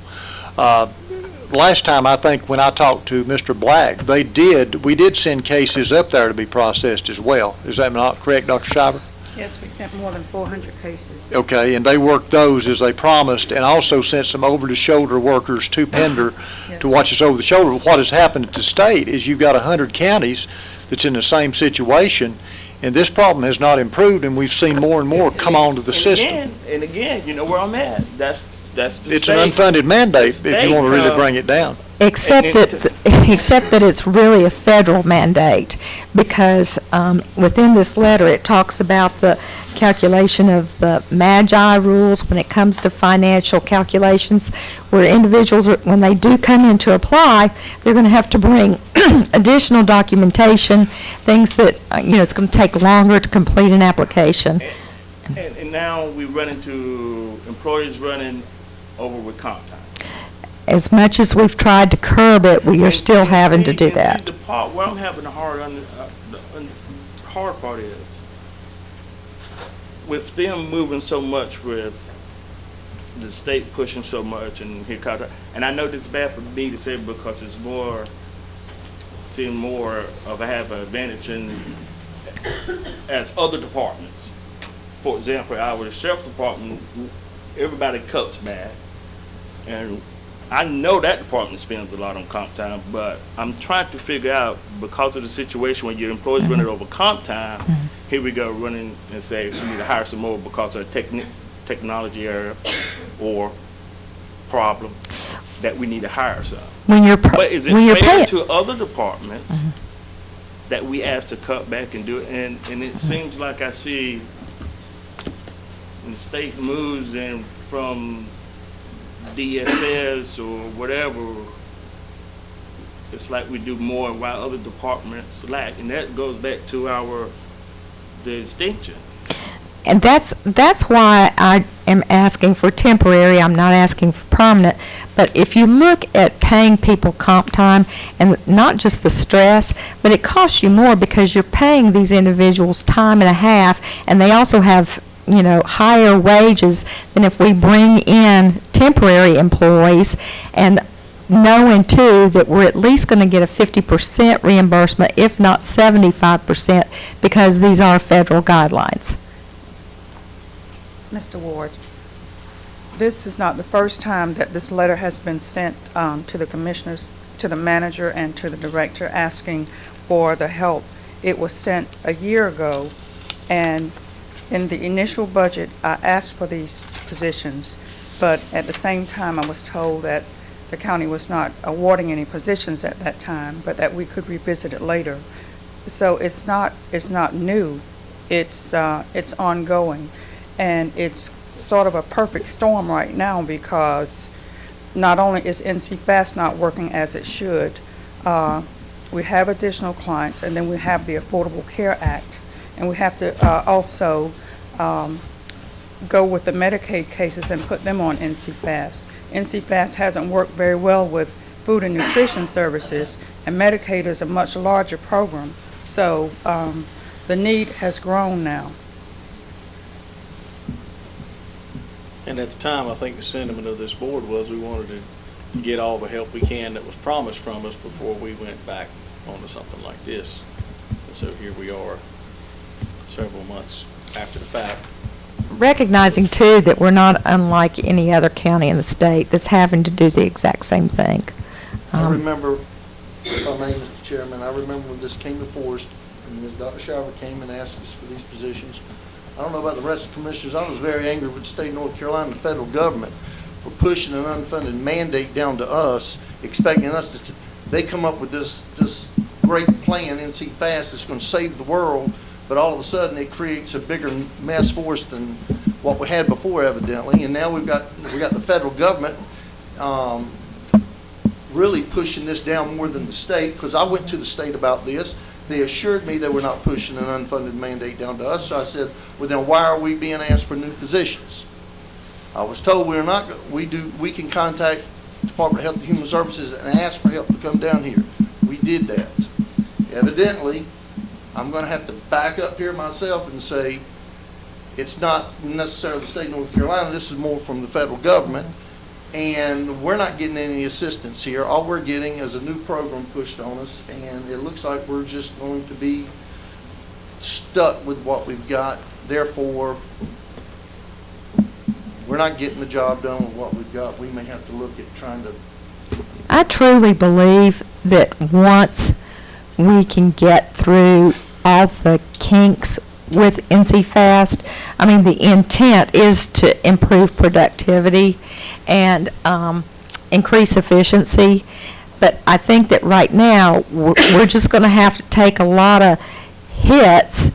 Last time, I think, when I talked to Mr. Black, we did send cases up there to be processed as well. Is that not correct, Dr. Shiver? Yes, we sent more than 400 cases. Okay, and they worked those as they promised, and also sent some over-the-shoulder workers to Pender to watch us over the shoulder. What has happened at the state is you've got 100 counties that's in the same situation, and this problem has not improved, and we've seen more and more come onto the system. And again, you know where I'm at. That's the It's an unfunded mandate if you want to really bring it down. Except that it's really a federal mandate, because within this letter, it talks about the calculation of the MAGI rules when it comes to financial calculations, where individuals, when they do come in to apply, they're going to have to bring additional documentation, things that, it's going to take longer to complete an application. And now we run into employees running over with comp time. As much as we've tried to curb it, we are still having to do that. The part where I'm having a hard part is with them moving so much, with the state pushing so much, and and I know this is bad for me to say because it's seeing more of a have an advantage in as other departments. For example, our sheriff's department, everybody cuts back, and I know that department spends a lot on comp time, but I'm trying to figure out, because of the situation when your employees running over comp time, here we go running and say we need to hire some more because of technology error or problem that we need to hire some. But is it fair to other departments that we ask to cut back and do it? And it seems like I see when the state moves in from DSS or whatever, it's like we do more while other departments lack. And that goes back to our the extension. And that's why I am asking for temporary, I'm not asking for permanent. But if you look at paying people comp time, and not just the stress, but it costs you more because you're paying these individuals time and a half, and they also have, you know, higher wages than if we bring in temporary employees, and knowing too that we're at least going to get a 50% reimbursement, if not 75%, because these are federal guidelines. Mr. Ward, this is not the first time that this letter has been sent to the commissioners, to the manager, and to the director asking for the help. It was sent a year ago, and in the initial budget, I asked for these positions, but at the same time, I was told that the county was not awarding any positions at that time, but that we could revisit it later. So it's not new. It's ongoing. And it's sort of a perfect storm right now because not only is NC Fast not working as it should, we have additional clients, and then we have the Affordable Care Act, and we have to also go with the Medicaid cases and put them on NC Fast. NC Fast hasn't worked very well with food and nutrition services, and Medicaid is a much larger program. So the need has grown now. And at the time, I think the sentiment of this board was we wanted to get all the help we can that was promised from us before we went back onto something like this. And so here we are, several months after the fact. Recognizing too that we're not unlike any other county in the state that's having to do the exact same thing. I remember, if I may, Mr. Chairman, I remember when this came before us, and Ms. Dr. Shiver came and asked us for these positions. I don't know about the rest of the commissioners. I was very angry with the state of North Carolina and the federal government for pushing an unfunded mandate down to us, expecting us to. They come up with this great plan, NC Fast, that's going to save the world, but all of a sudden it creates a bigger mess for us than what we had before, evidently. And now we got the federal government really pushing this down more than the state, because I went to the state about this. They assured me they were not pushing an unfunded mandate down to us. So I said, well, then why are we being asked for new positions? I was told we can contact the Department of Health and Human Services and ask for help to come down here. We did that. Evidently, I'm going to have to back up here myself and say it's not necessarily the state of North Carolina. This is more from the federal government. And we're not getting any assistance here. All we're getting is a new program pushed on us, and it looks like we're just going to be stuck with what we've got. Therefore, we're not getting the job done with what we've got. We may have to look at trying to... I truly believe that once we can get through all the kinks with NC Fast, I mean, the intent is to improve productivity and increase efficiency. But I think that right now, we're just going to have to take a lot of hits,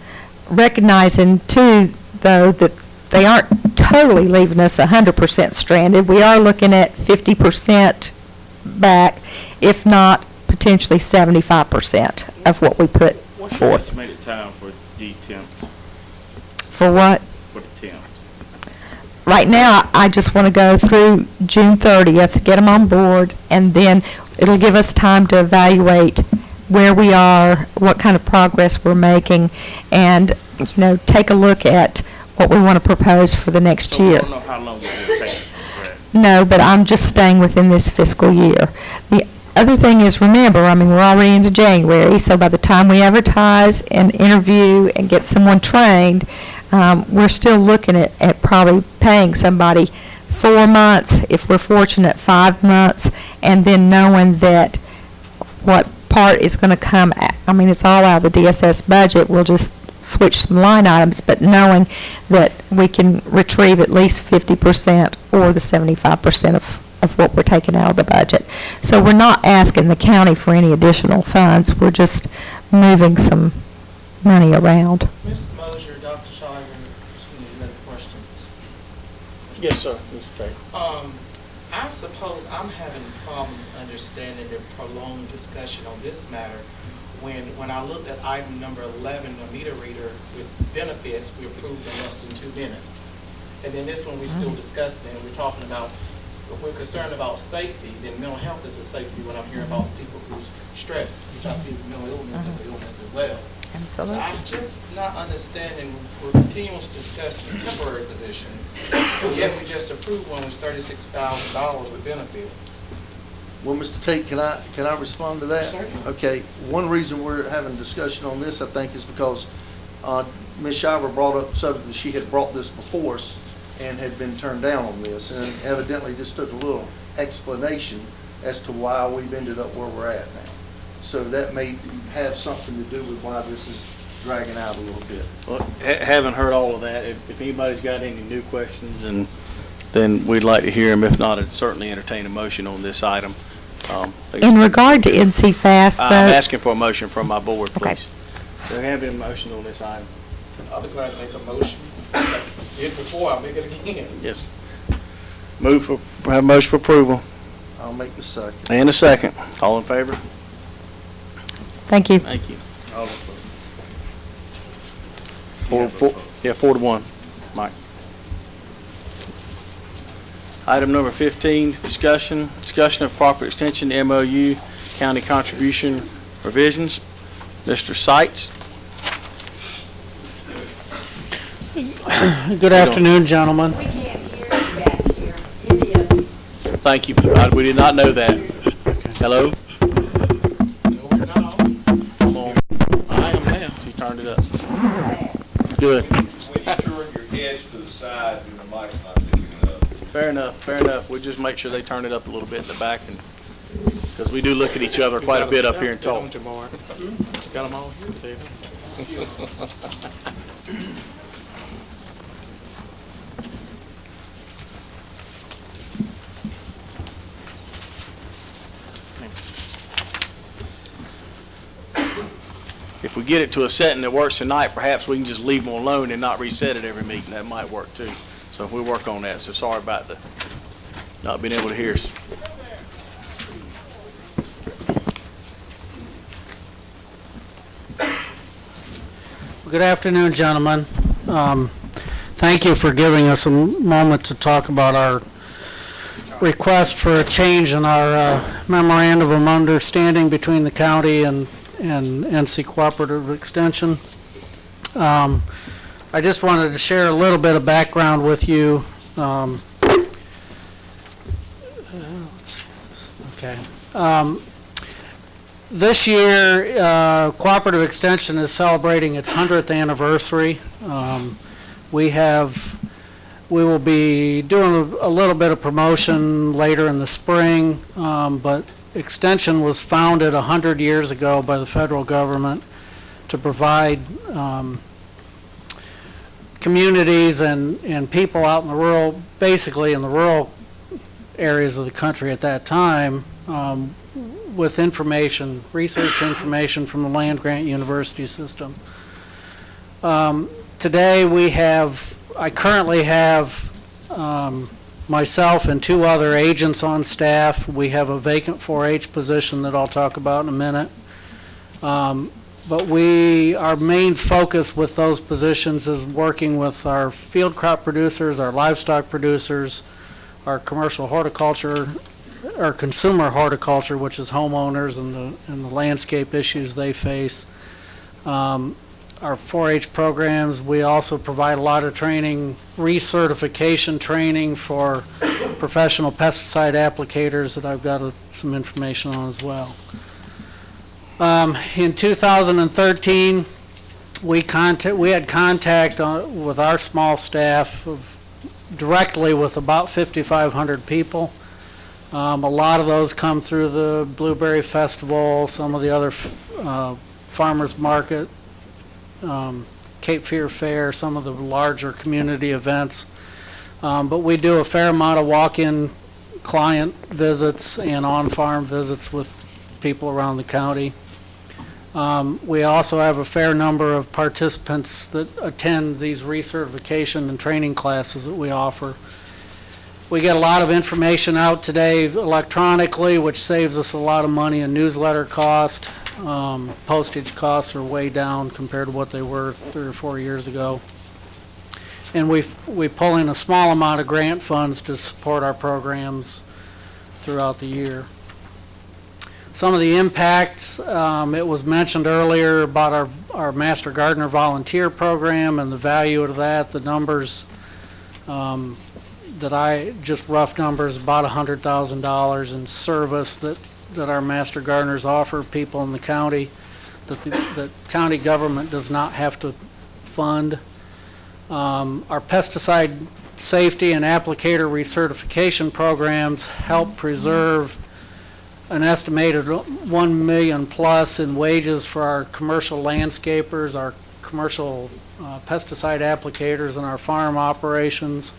recognizing too, though, that they aren't totally leaving us 100% stranded. We are looking at 50% back, if not potentially 75% of what we put What's forth. your estimated time for the temps? For what? For the temps. Right now, I just want to go through June 30th, get them on board, and then it'll give us time to evaluate where we are, what kind of progress we're making, and, you know, take a look at what we want to propose for the next year. I don't know how long it will take. No, but I'm just staying within this fiscal year. The other thing is, remember, I mean, we're already into January, so by the time we advertise and interview and get someone trained, we're still looking at probably paying somebody 4 months, if we're fortunate, 5 months, and then knowing that what part is going to come, I mean, it's all out of the DSS budget. We'll just switch some line items, but knowing that we can retrieve at least 50% or the 75% of what we're taking out of the budget. So we're not asking the county for any additional funds. We're just moving some money around. Mr. Mosier, Dr. Shiver, another question. Yes, sir, Mr. Tate. I suppose I'm having problems understanding the prolonged discussion on this matter when I looked at item number 11, the meter reader with benefits, we approved in less than 2 minutes. And then this one, we're still discussing, and we're talking about, if we're concerned about safety, then mental health is a safety when I'm hearing about people who's stressed, which I see as mental illness as an illness as well. Absolutely. So I'm just not understanding, we're continuous discussing temporary positions, yet we just approved one was $36,000 with benefits. Well, Mr. Tate, can I respond to that? Certainly. Okay, one reason we're having a discussion on this, I think, is because Ms. Shiver brought up the subject that she had brought this before us and had been turned down on this, and evidently this took a little explanation as to why we've ended up where we're at now. So that may have something to do with why this is dragging out a little bit. Well, haven't heard all of that. If anybody's got any new questions, and then we'd like to hear them. If not, I'd certainly entertain a motion on this item. In regard to NC Fast, though. I'm asking for a motion from my board, Okay. please. Do we have any motion on this item? I'll be glad to make a motion. Did before, I'll make it again. Yes. Have a motion for approval. I'll make the second. And a second. All in favor? Thank you. Thank you. Four to one. Mike. Item number 15, discussion of property extension MOU county contribution revisions. Mr. Seitz. Good afternoon, gentlemen. Thank you. We did not know that. Hello? Come on. I am now. She turned it up. Good. When you turn your heads to the side, then the mic's not picking it up. Fair enough, fair enough. We'll just make sure they turn it up a little bit in the back, and because we do look at each other quite a bit up here and talk. Got them all here, David. If we get it to a setting that works tonight, perhaps we can just leave them alone and not reset it every meeting. That might work too. So we'll work on that. So sorry about the not being able to hear us. Good afternoon, gentlemen. Thank you for giving us a moment to talk about our request for a change in our memorandum of understanding between the county and NC Cooperative Extension. I just wanted to share a little bit of background with you. This year, Cooperative Extension is celebrating its 100th anniversary. We will be doing a little bit of promotion later in the spring, but Extension was founded 100 years ago by the federal government to provide communities and people out in the rural, basically in the rural areas of the country at that time, with information, research information from the land-grant university system. Today I currently have myself and 2 other agents on staff. We have a vacant 4-H position that I'll talk about in a minute. But our main focus with those positions is working with our field crop producers, our livestock producers, our commercial horticulture, our consumer horticulture, which is homeowners and the landscape issues they face. Our 4-H programs, we also provide a lot of training, recertification training for professional pesticide applicators that I've got some information on as well. In 2013, we had contact with our small staff directly with about 5,500 people. A lot of those come through the Blueberry Festival, some of the other farmers market, Cape Fear Fair, some of the larger community events. But we do a fair amount of walk-in client visits and on-farm visits with people around the county. We also have a fair number of participants that attend these recertification and training classes that we offer. We get a lot of information out today electronically, which saves us a lot of money in newsletter cost. Postage costs are way down compared to what they were 3 or 4 years ago. And we pull in a small amount of grant funds to support our programs throughout the year. Some of the impacts, it was mentioned earlier about our Master Gardener volunteer program and the value of that. The numbers just rough numbers, about $100,000 in service that our Master Gardeners offer people in the county that the county government does not have to fund. Our pesticide safety and applicator recertification programs help preserve an estimated 1 million plus in wages for our commercial landscapers, our commercial pesticide applicators, and our farm operations.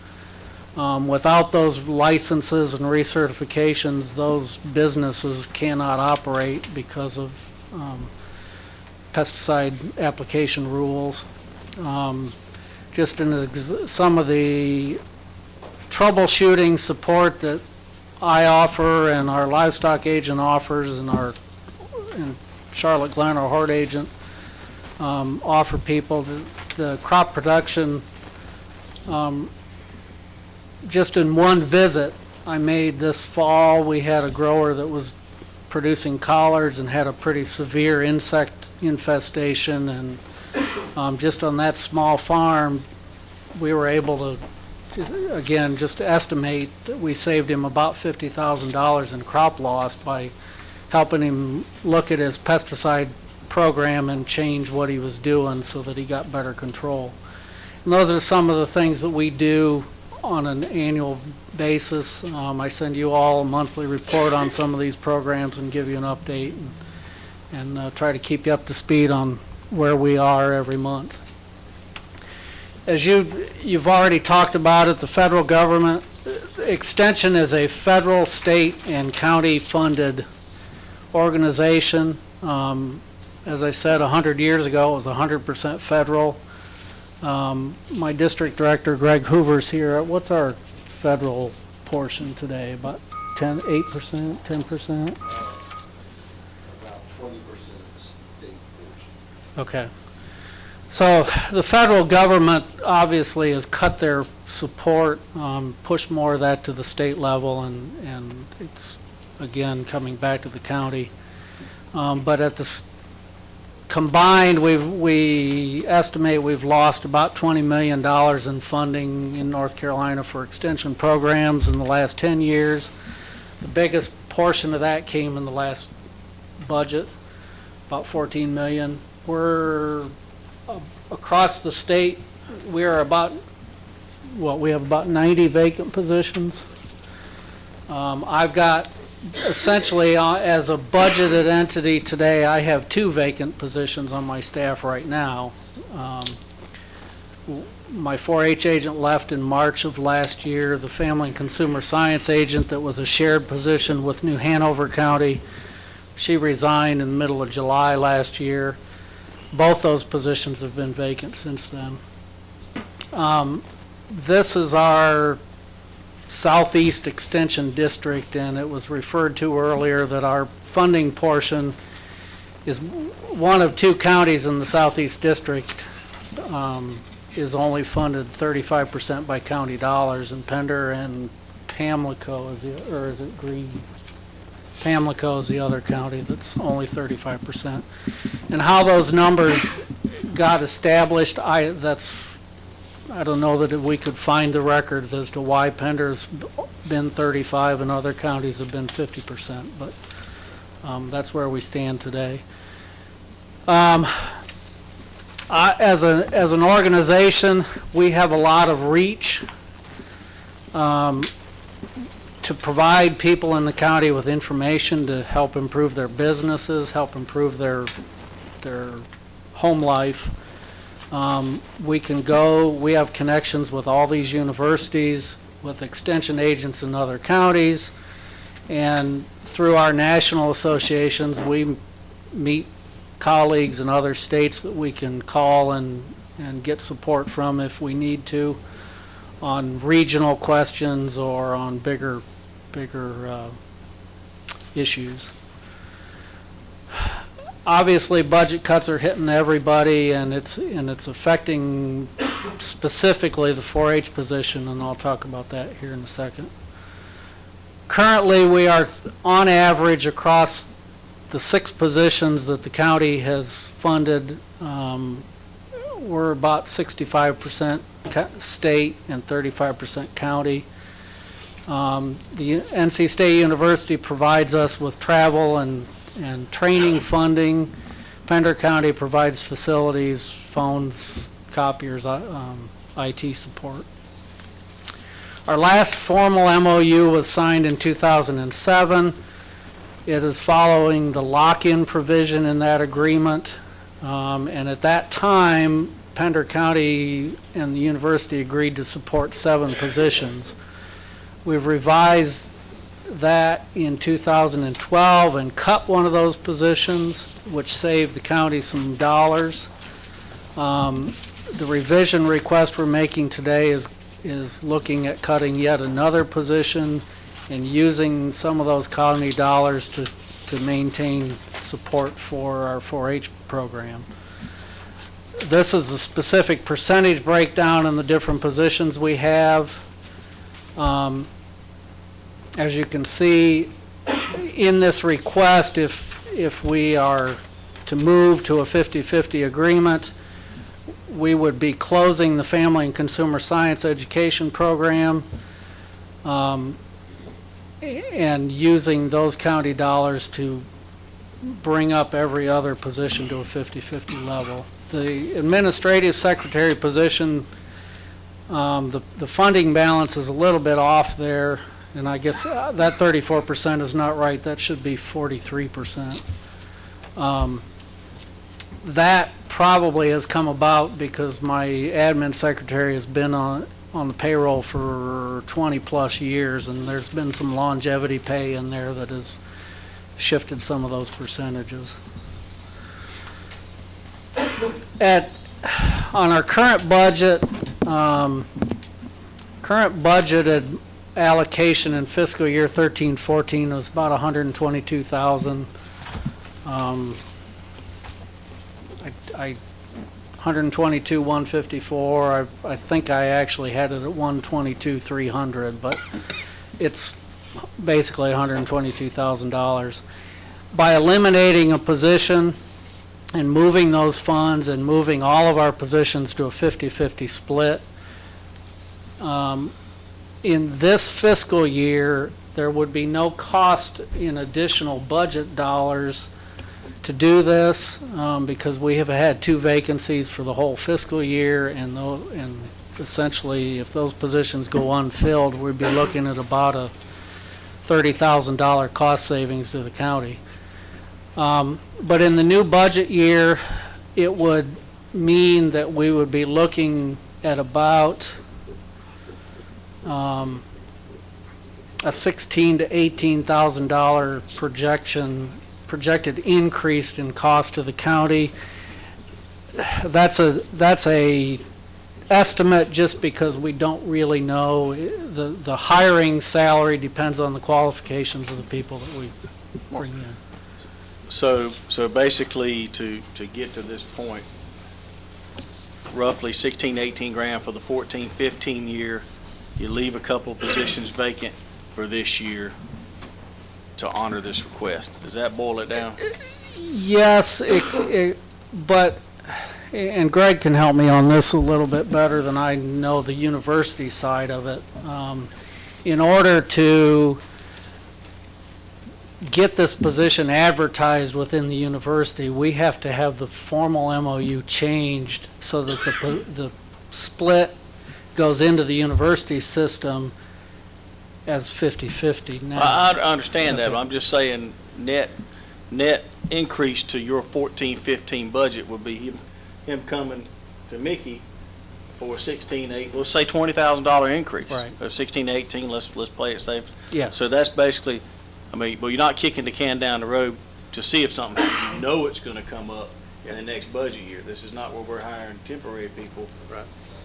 Without those licenses and recertifications, those businesses cannot operate because of pesticide application rules. Just in some of the troubleshooting support that I offer and our livestock agent offers and Charlotte Glenn, our horde agent, offer people the crop production. Just in one visit I made this fall, we had a grower that was producing collards and had a pretty severe insect infestation, and just on that small farm we were able to, again, just to estimate that we saved him about $50,000 in crop loss by helping him look at his pesticide program and change what he was doing so that he got better control. And those are some of the things that we do on an annual basis. I send you all a monthly report on some of these programs and give you an update and try to keep you up to speed on where we are every month. As you've already talked about it, the federal government, Extension is a federal, state, and county funded organization. As I said, 100 years ago it was 100% federal. My district director, Greg Hoover's here. What's our federal portion today? About 8%, 10%? About 20% of the state portion. Okay. So the federal government obviously has cut their support, pushed more of that to the state level, and it's, again, coming back to the county. But at the combined, we estimate we've lost about $20 million in funding in North Carolina for extension programs in the last 10 years. The biggest portion of that came in the last budget, about $14 million. We're across the state, we have about 90 vacant positions. I've got essentially, as a budgeted entity today, I have 2 vacant positions on my staff right now. My 4-H agent left in March of last year. The Family and Consumer Science agent that was a shared position with New Hanover County, she resigned in the middle of July last year. Both those positions have been vacant since then. This is our Southeast Extension District, and it was referred to earlier that our funding portion is one of 2 counties in the Southeast District is only funded 35% by county dollars, and Pender and Pamlico is it Green? Pamlico is the other county that's only 35%. And how those numbers got established, I don't know that we could find the records as to why Pender's been 35 and other counties have been 50%, but that's where we stand today. As an organization, we have a lot of reach to provide people in the county with information to help improve their businesses, help improve their home life. We have connections with all these universities, with extension agents in other counties, and through our national associations, we meet colleagues in other states that we can call and get support from if we need to on regional questions or on bigger issues. obviously, budget cuts are hitting everybody, and it's affecting specifically the 4-H position, and I'll talk about that here in a second. Currently, we are on average across the 6 positions that the county has funded. We're about 65% state and 35% county. The NC State University provides us with travel and training funding. Pender County provides facilities, phones, copiers, IT support. Our last formal MOU was signed in 2007. It is following the lock-in provision in that agreement. And at that time, Pender County and the university agreed to support 7 positions. We've revised that in 2012 and cut one of those positions, which saved the county some dollars. The revision request we're making today is looking at cutting yet another position and using some of those county dollars to maintain support for our 4-H program. This is a specific percentage breakdown in the different positions we have. As you can see in this request, if we are to move to a 50-50 agreement, we would be closing the Family and Consumer Science Education program and using those county dollars to bring up every other position to a 50-50 level. The administrative secretary position, the funding balance is a little bit off there, and I guess that 34% is not right. That should be 43%. That probably has come about because my admin secretary has been on the payroll for 20 plus years, and there's been some longevity pay in there that has shifted some of those percentages. On our current budget, current budgeted allocation in fiscal year 13-14 was about $122,000. 122,154. I think I actually had it at 122,300, but it's basically $122,000. By eliminating a position and moving those funds and moving all of our positions to a 50-50 split, in this fiscal year, there would be no cost in additional budget dollars to do this because we have had 2 vacancies for the whole fiscal year, and essentially if those positions go unfilled, we'd be looking at about a $30,000 cost savings to the county. But in the new budget year, it would mean that we would be looking at about a $16,000 to $18,000 projected increase in cost to the county. That's a estimate just because we don't really know. The hiring salary depends on the qualifications of the people that we bring in. So basically, to get to this point, roughly 16, 18 grand for the 14-15 year. You leave a couple of positions vacant for this year to honor this request. Does that boil it down? Yes, but, and Greg can help me on this a little bit better than I know the university side of it. In order to get this position advertised within the university, we have to have the formal MOU changed so that the split goes into the university system as 50-50 now. I understand that, but I'm just saying net increase to your 14-15 budget would be him coming to Mickey for a 16-8, let's say $20,000 increase. Right. 16-18, let's play it safe. Yeah. So that's basically, but you're not kicking the can down the road to see if something happens. You know it's going to come up in the next budget year. This is not where we're hiring temporary people,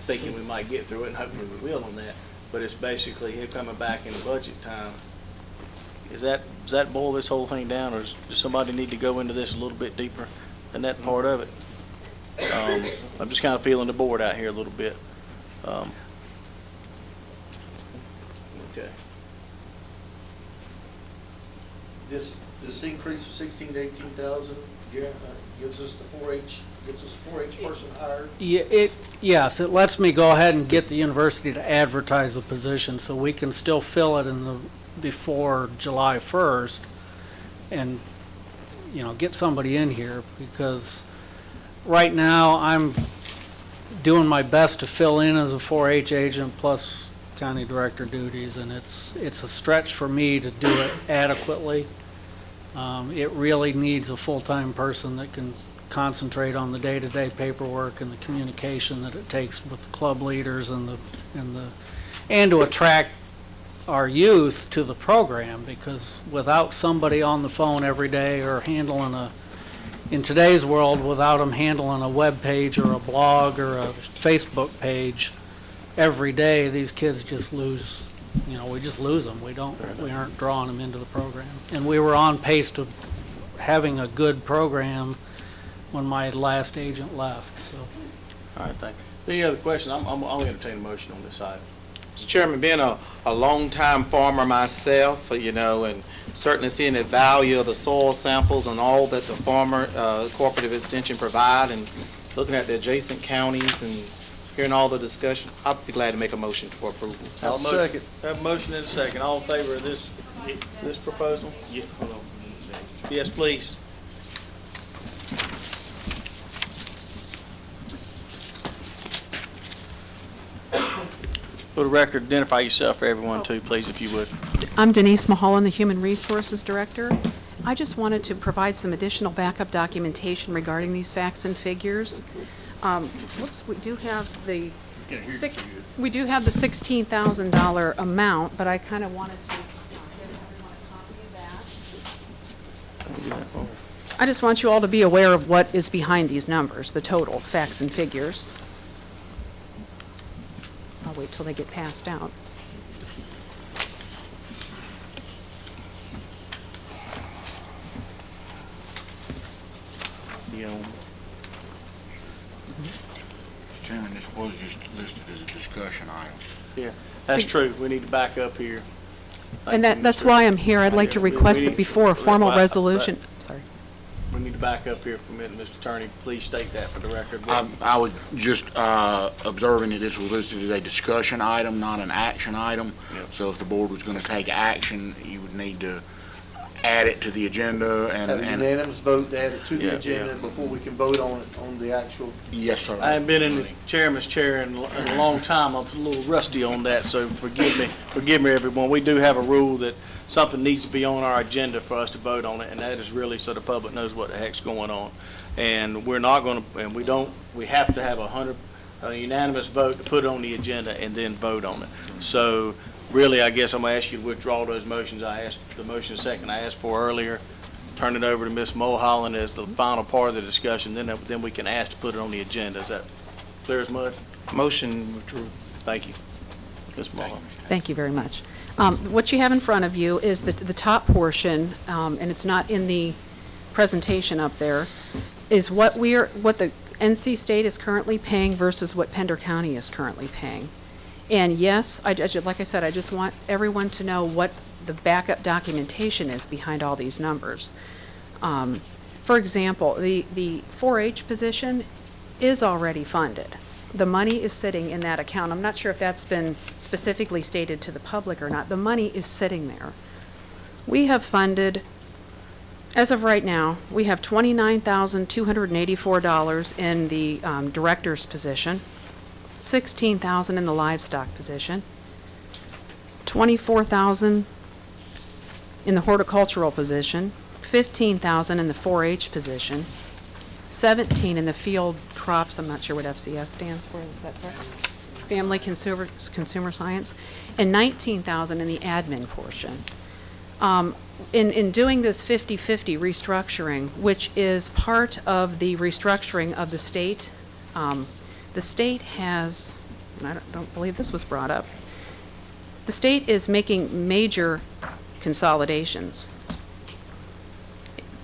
thinking we might get through it, and hopefully we will on that. But it's basically him coming back in the budget time does that boil this whole thing down, or does somebody need to go into this a little bit deeper than that part of it? I'm just kind of feeling the board out here a little bit. Okay. This increase of 16 to 18,000 gives us the 4-H, gets us a 4-H person hired. Yes, it lets me go ahead and get the university to advertise the position, so we can still fill it before July 1st, and, get somebody in here, because right now I'm doing my best to fill in as a 4-H agent plus county director duties, and it's a stretch for me to do it adequately. It really needs a full-time person that can concentrate on the day-to-day paperwork and the communication that it takes with club leaders and to attract our youth to the program, because without somebody on the phone every day or handling in today's world, without them handling a web page or a blog or a Facebook page every day, these kids just lose. We just lose them. We aren't drawing them into the program. And we were on pace to having a good program when my last agent left, so. All right, thank you. Any other questions? I'll entertain a motion on this item. Mr. Chairman, being a long-time farmer myself, and certainly seeing the value of the soil samples and all that the farmer cooperative extension provide, and looking at the adjacent counties and hearing all the discussion, I'll be glad to make a motion for approval. I'll second. Have a motion and a second. All in favor of this proposal? Yeah, hold on. Yes, please. For the record, identify yourself for everyone too, please, if you would. I'm Denise Mulholland, the Human Resources Director. I just wanted to provide some additional backup documentation regarding these facts and figures. We do have the $16,000 amount, but I kind of wanted to give everyone a copy of that. I just want you all to be aware of what is behind these numbers, the total facts and figures. I'll wait till they get passed out. Mr. Chairman, this was just listed as a discussion item. Yeah, that's true. We need to back up here. And that's why I'm here. I'd like to request that before a formal resolution, sorry. We need to back up here for a minute, Mr. Attorney. Please state that for the record. I was just observing that this was listed as a discussion item, not an action item. Yep. So if the board was going to take action, you would need to add it to the agenda Have a and unanimous vote to add it to the Yeah, agenda before we can vote on it, on the actual. yes, sir. I haven't been in the chairman's chair in a long time. I'm a little rusty on that, so forgive me, everyone. We do have a rule that something needs to be on our agenda for us to vote on it, and that is really so the public knows what the heck's going on. And we're not going to, and we have to have a unanimous vote to put it on the agenda and then vote on it. So really, I guess I'm going to ask you to withdraw those motions. I asked the motion second I asked for earlier. Turn it over to Ms. Mulholland as the final part of the discussion. Then we can ask to put it on the agenda. Is that clear as mud? Motion withdrew. Thank you. Ms. Mulholland. Thank you very much. What you have in front of you is the top portion, and it's not in the presentation up there, is what the NC State is currently paying versus what Pender County is currently paying. And yes, like I said, I just want everyone to know what the backup documentation is behind all these numbers. For example, the 4-H position is already funded. The money is sitting in that account. I'm not sure if that's been specifically stated to the public or not. The money is sitting there. We have funded, as of right now, we have $29,284 in the director's position, $16,000 in the livestock position, $24,000 in the horticultural position, $15,000 in the 4-H position, $17,000 in the field crops, I'm not sure what FCS stands for, is that correct? Family Consumer Science, and $19,000 in the admin portion. In doing this 50-50 restructuring, which is part of the restructuring of the state has, and I don't believe this was brought up, the state is making major consolidations.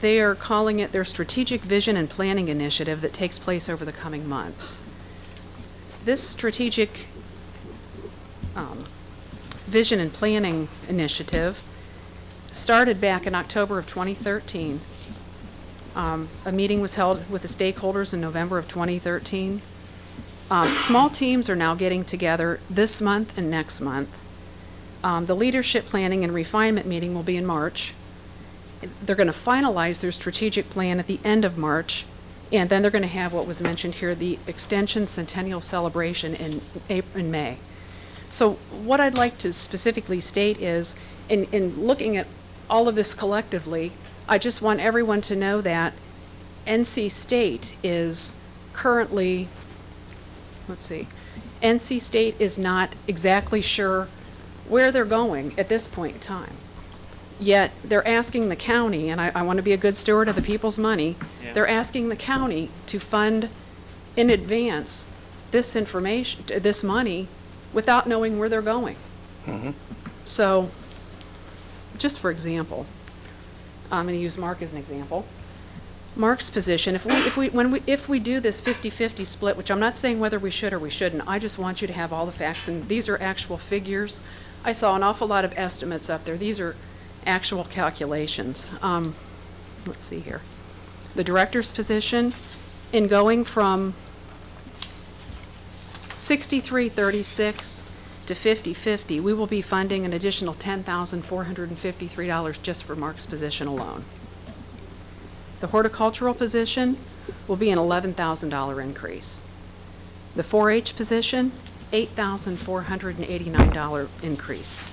They are calling it their Strategic Vision and Planning Initiative that takes place over the coming months. This strategic Vision and Planning Initiative started back in October of 2013. A meeting was held with the stakeholders in November of 2013. Small teams are now getting together this month and next month. The leadership planning and refinement meeting will be in March. They're going to finalize their strategic plan at the end of March, and then they're going to have what was mentioned here, the Extension Centennial Celebration in May. So what I'd like to specifically state is, in looking at all of this collectively, I just want everyone to know that NC State is currently, NC State is not exactly sure where they're going at this point in time. Yet they're asking the county, and I want to be a good steward of the people's money, they're asking the county to fund in advance this information, this money, without knowing where they're going. So, just for example, I'm going to use Mark as an example. Mark's position, if we do this 50-50 split, which I'm not saying whether we should or we shouldn't, I just want you to have all the facts, and these are actual figures. I saw an awful lot of estimates up there. These are actual calculations. Let's see here. The director's position, in going from 63-36 to 50-50, we will be funding an additional $10,453 just for Mark's position alone. The horticultural position will be an $11,000 increase. The 4-H position, $8,489 increase.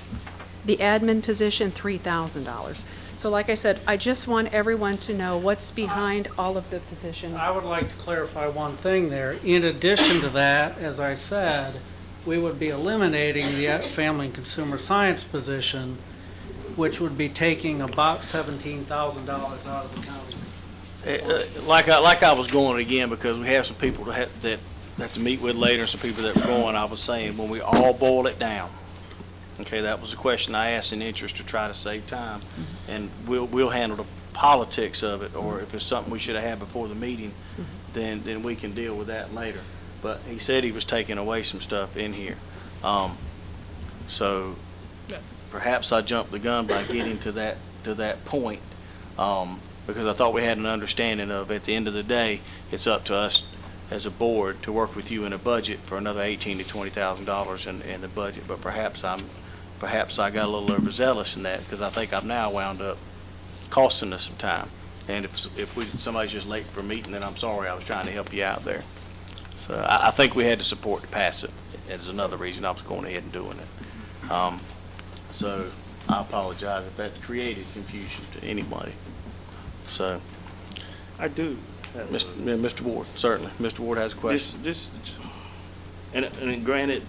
The admin position, $3,000. So like I said, I just want everyone to know what's behind all of the positions. I would like to clarify one thing there. In addition to that, as I said, we would be eliminating the Family and Consumer Science position, which would be taking about $17,000 out of the county's. Like I was going again, because we have some people that have to meet with later, and some people that were going, I was saying, when we all boil it down, okay, that was the question I asked in interest to try to save time, and we'll handle the politics of it, or if it's something we should have had before the meeting, then we can deal with that later. But he said he was taking away some stuff in here. So perhaps I jumped the gun by getting to that point, because I thought we had an understanding of, at the end of the day, it's up to us as a board to work with you in a budget for another $18,000 to $20,000 in the budget. But perhaps I got a little overzealous in that, because I think I've now wound up costing us some time. And if somebody's just late for a meeting, then I'm sorry, I was trying to help you out there. So I think we had the support to pass it. It's another reason I was going ahead and doing it. So I apologize if that created confusion to anybody. So I do. Mr. Ward, certainly. Mr. Ward has a question. And granted,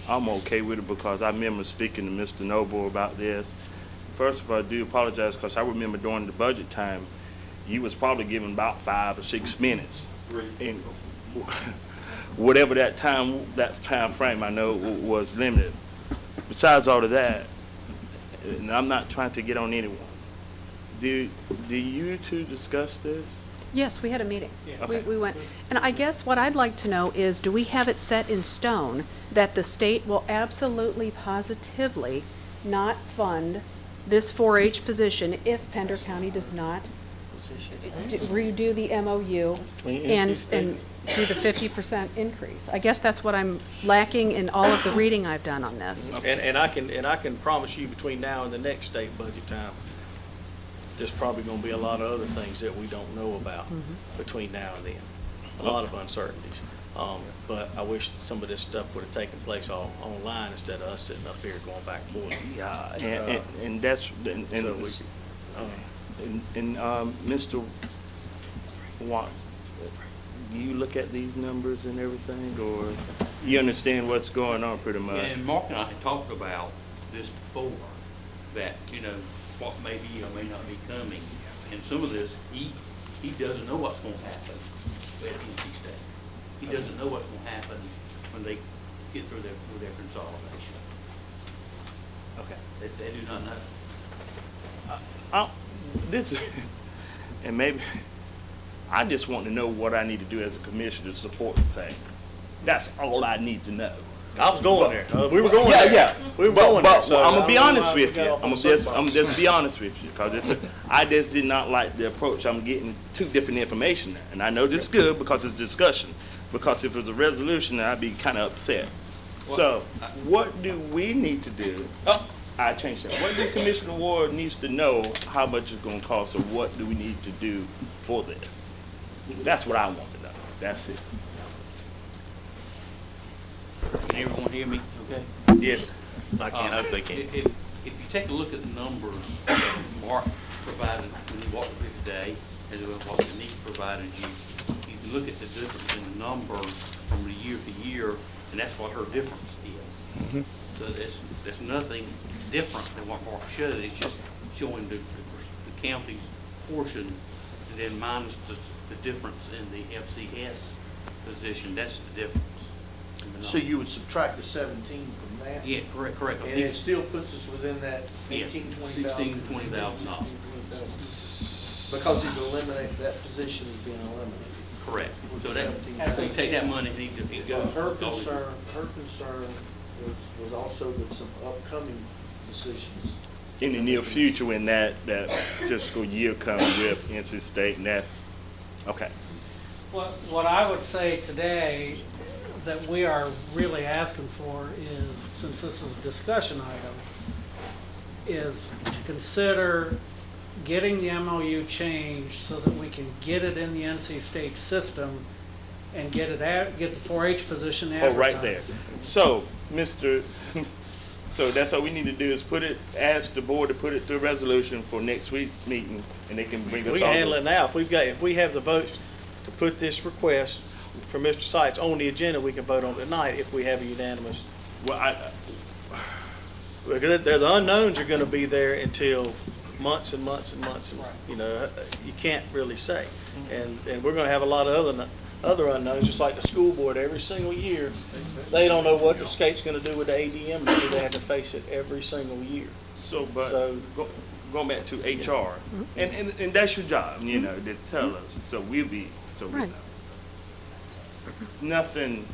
I'm okay with it, because I remember speaking to Mr. Noble about this. First of all, I do apologize, because I remember during the budget time, you was probably given about 5 or 6 minutes. And whatever that time frame I know was limited. Besides all of that, and I'm not trying to get on anyone, do you two discuss this? Yes, we had a meeting. Okay. We went, and I guess what I'd like to know is, do we have it set in stone that the state will absolutely, positively not fund this 4-H position if Pender County does not redo the MOU and do the 50% increase? I guess that's what I'm lacking in all of the reading I've done on this. And I can promise you, between now and the next state budget time, there's probably going to be a lot of other things that we don't know about between now and then. A lot of uncertainties. But I wish some of this stuff would have taken place online instead of us sitting up here going back and forth. Yeah, and that's Mr. Watt, do you look at these numbers and everything, or you understand what's going on pretty much? Yeah, and Mark and I had talked about this before, that, what may be or may not be coming. And some of this, he doesn't know what's going to happen at NC State. He doesn't know what's going to happen when they get through their consolidation. Okay. They do not know. This is, and maybe, I just want to know what I need to do as a commissioner to support the thing. That's all I need to know. I was going there. We were going Yeah, there. yeah. We were going there. But so I'm I gonna be don't know honest why we with got you. off on I'm the just soapbox. be honest with you, because I just did not like the approach. I'm getting two different information there, and I know this is good because it's discussion. Because if it was a resolution, I'd be kind of upset. So, what do we need to do? Oh, I changed that. What do Commissioner Ward needs to know how much it's gonna cost, or what do we need to do for this? That's what I want to know. That's it. Can everyone hear me okay? Yes. I can't, I hope they can. If you take a look at the numbers that Mark provided when he walked up here today, as well as what Denise provided you, you can look at the difference in the numbers from the year to year, and that's what her difference is. So there's nothing different than what Mark showed. It's just showing the county's portion, and then minus the difference in the FCS position. That's the difference. in the So numbers. you would subtract the 17 from that? Yeah, correct. And it still puts us within that Yeah, 18, 16 to $20,000. Because he's eliminated, that position is being eliminated. Correct. With So the that, 17,000. after you take that money, it goes. Her concern was also with some upcoming decisions. In the near future, when that fiscal year comes with NC State, and that's, okay. What I would say today that we are really asking for is, since this is a discussion item, is to consider getting the MOU changed so that we can get it in the NC State system and get the 4-H position advertised. Oh, right there. So, so that's all we need to do is ask the board to put it through a resolution for next week's meeting, and they can bring us all. We can handle it now. If we have the votes to put this request from Mr. Sykes on the agenda, we can vote on it tonight if we have a unanimous. Well, Because the unknowns are gonna be there until months and months and months, and, you know, you can't really say. And we're gonna have a lot of other unknowns, just like the school board, every single year. They don't know what the state's gonna do with the ADM money. They have to face it every single year. So, but So- going back to HR, and that's your job, you know, to tell us, so we know. Right. It's nothing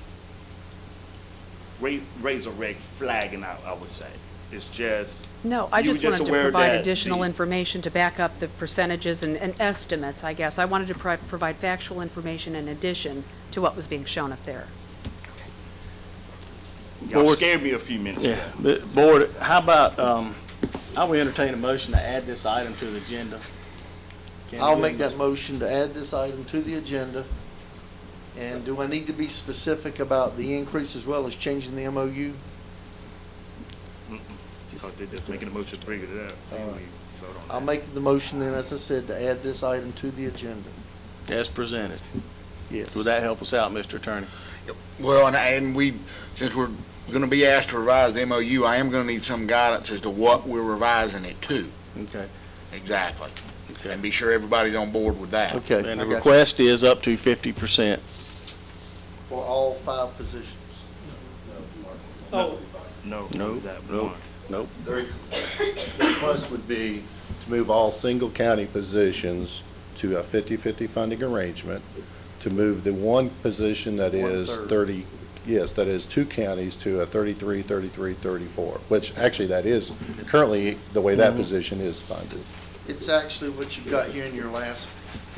razor red flagging out, I would say. It's just. No, I you were just wanted to aware provide that additional the- information to back up the percentages and estimates, I guess. I wanted to provide factual information in addition to what was being shown up there. Y'all Board- scared me a few minutes ago. Yeah, but board, how about, I will entertain a motion to add this item to the agenda. Can I'll we make get a that motion to add this item to the agenda. And do I need to be specific about the increase as well as changing the MOU? Because they're just making a motion to bring it up. Then we vote on I'll that. make the motion then, as I said, to add this item to the agenda. As presented. Yes. Would that help us out, Mr. Attorney? Well, and we, since we're going to be asked to revise the MOU, I am going to need some guidance as to what we're revising it to. Okay. Exactly. And be sure everybody's on board with that. Okay. And I the got you. request is up to 50%. For all 5 positions. Oh. No, No, that no. one. Nope. The request would be to move all single county positions to a 50-50 funding arrangement, to move the one position that is 1/3. 30, yes, that is 2 counties to a 33, 33, 34, which actually that is currently the way that position is funded. It's actually what you've got here in your last.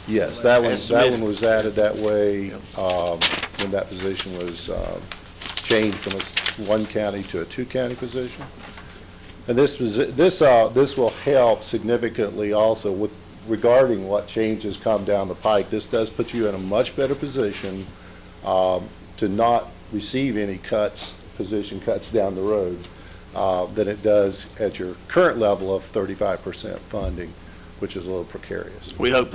Yes, that As one submitted. was added that way when that position was changed from a 1 county to a 2 county position. And this will help significantly also with regarding what changes come down the pike. This does put you in a much better position to not receive any position cuts down the road than it does at your current level of 35% funding, which is a little precarious. We hope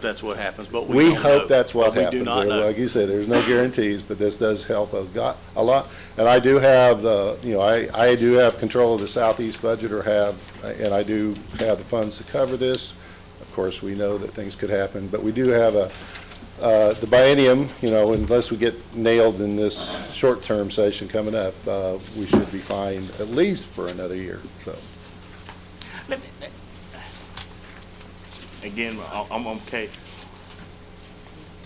that's what happens, but we We don't hope know. that's what But happens. We do not know. Like you said, there's no guarantees, but this does help a lot. And I do have I do have control of the southeast budget and I do have the funds to cover this. Of course, we know that things could happen, but we do have the biennium, unless we get nailed in this short-term session coming up, we should be fine at least for another year, so. Again, I'm okay.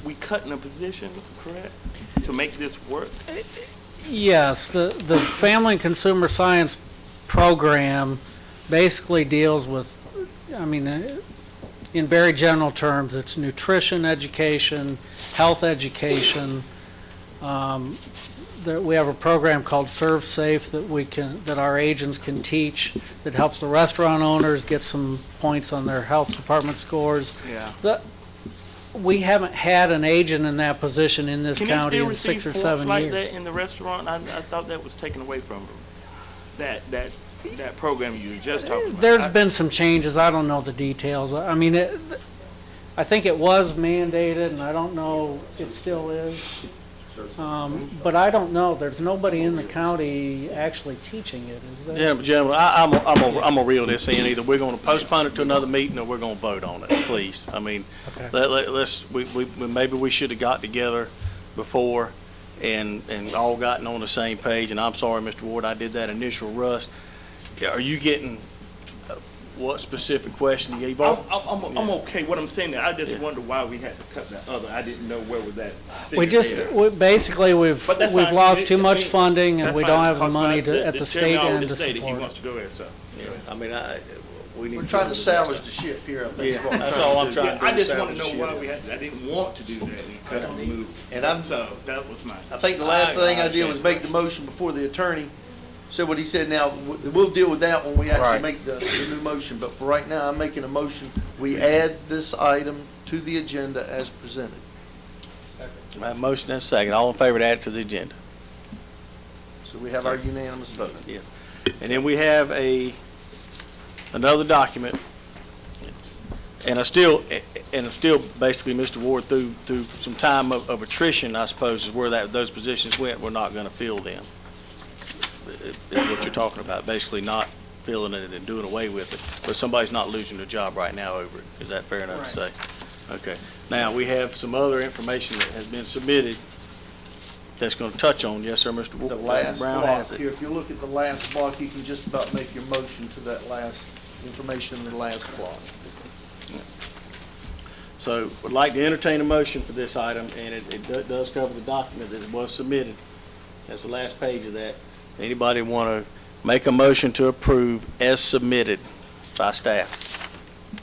We cutting a position, correct, to make this work? Yes, the Family and Consumer Science program basically deals with, in very general terms, it's nutrition education, health education. We have a program called Serve Safe that our agents can teach, that helps the restaurant owners get some points on their health department scores. Yeah. We haven't had an agent in that position in this county in 6 or 7 like years. that in the restaurant? I thought that was taken away from them. That program you were just talking about. There's been some changes. I don't know the details. I think it was mandated, and I don't know it still is. But I don't know. There's nobody in the county actually teaching it, is there? Gentlemen, I'm gonna reel this in. Either we're gonna postpone it to another meeting or we're gonna vote on it, please. Maybe we should have got together before and all gotten on the same page. And I'm sorry, Mr. Ward, I did that initial rush. Are you getting what specific question you gave? I'm okay. What I'm saying, I just wonder why we had to cut that other. I didn't know where was that. Basically we've lost too much funding, and we don't have the money at the state end to support. He wants to go there, so. We're trying to salvage the ship here, I think. Yeah, that's all I'm trying to do. I just want to know why we had to. I didn't want to do that. We cut it and move. So that was mine. I think the last thing I did was make the motion before the attorney said what he said. Now, we'll deal with that when we actually make the new motion. But for right now, I'm making a motion. We add this item to the agenda as presented. I have a motion and a second. All in favor to add it to the agenda? So we have our unanimous vote. Yes. And then we have another document. And I'm still basically, Mr. Ward, through some time of attrition, I suppose, is where those positions went. We're not going to fill them. Is what you're talking about, basically not filling it and doing away with it. But somebody's not losing their job right now over it. Is that fair enough to say? Okay. Now, we have some other information that has been submitted that's going to touch on. Yes, sir, Mr. Brown. The last Brown block has it. here, if you look at the last block, you can just about make your motion to that last information in the last block. So, would like to entertain a motion for this item, and it does cover the document that was submitted. That's the last page of that. Anybody want to make a motion to approve as submitted by staff?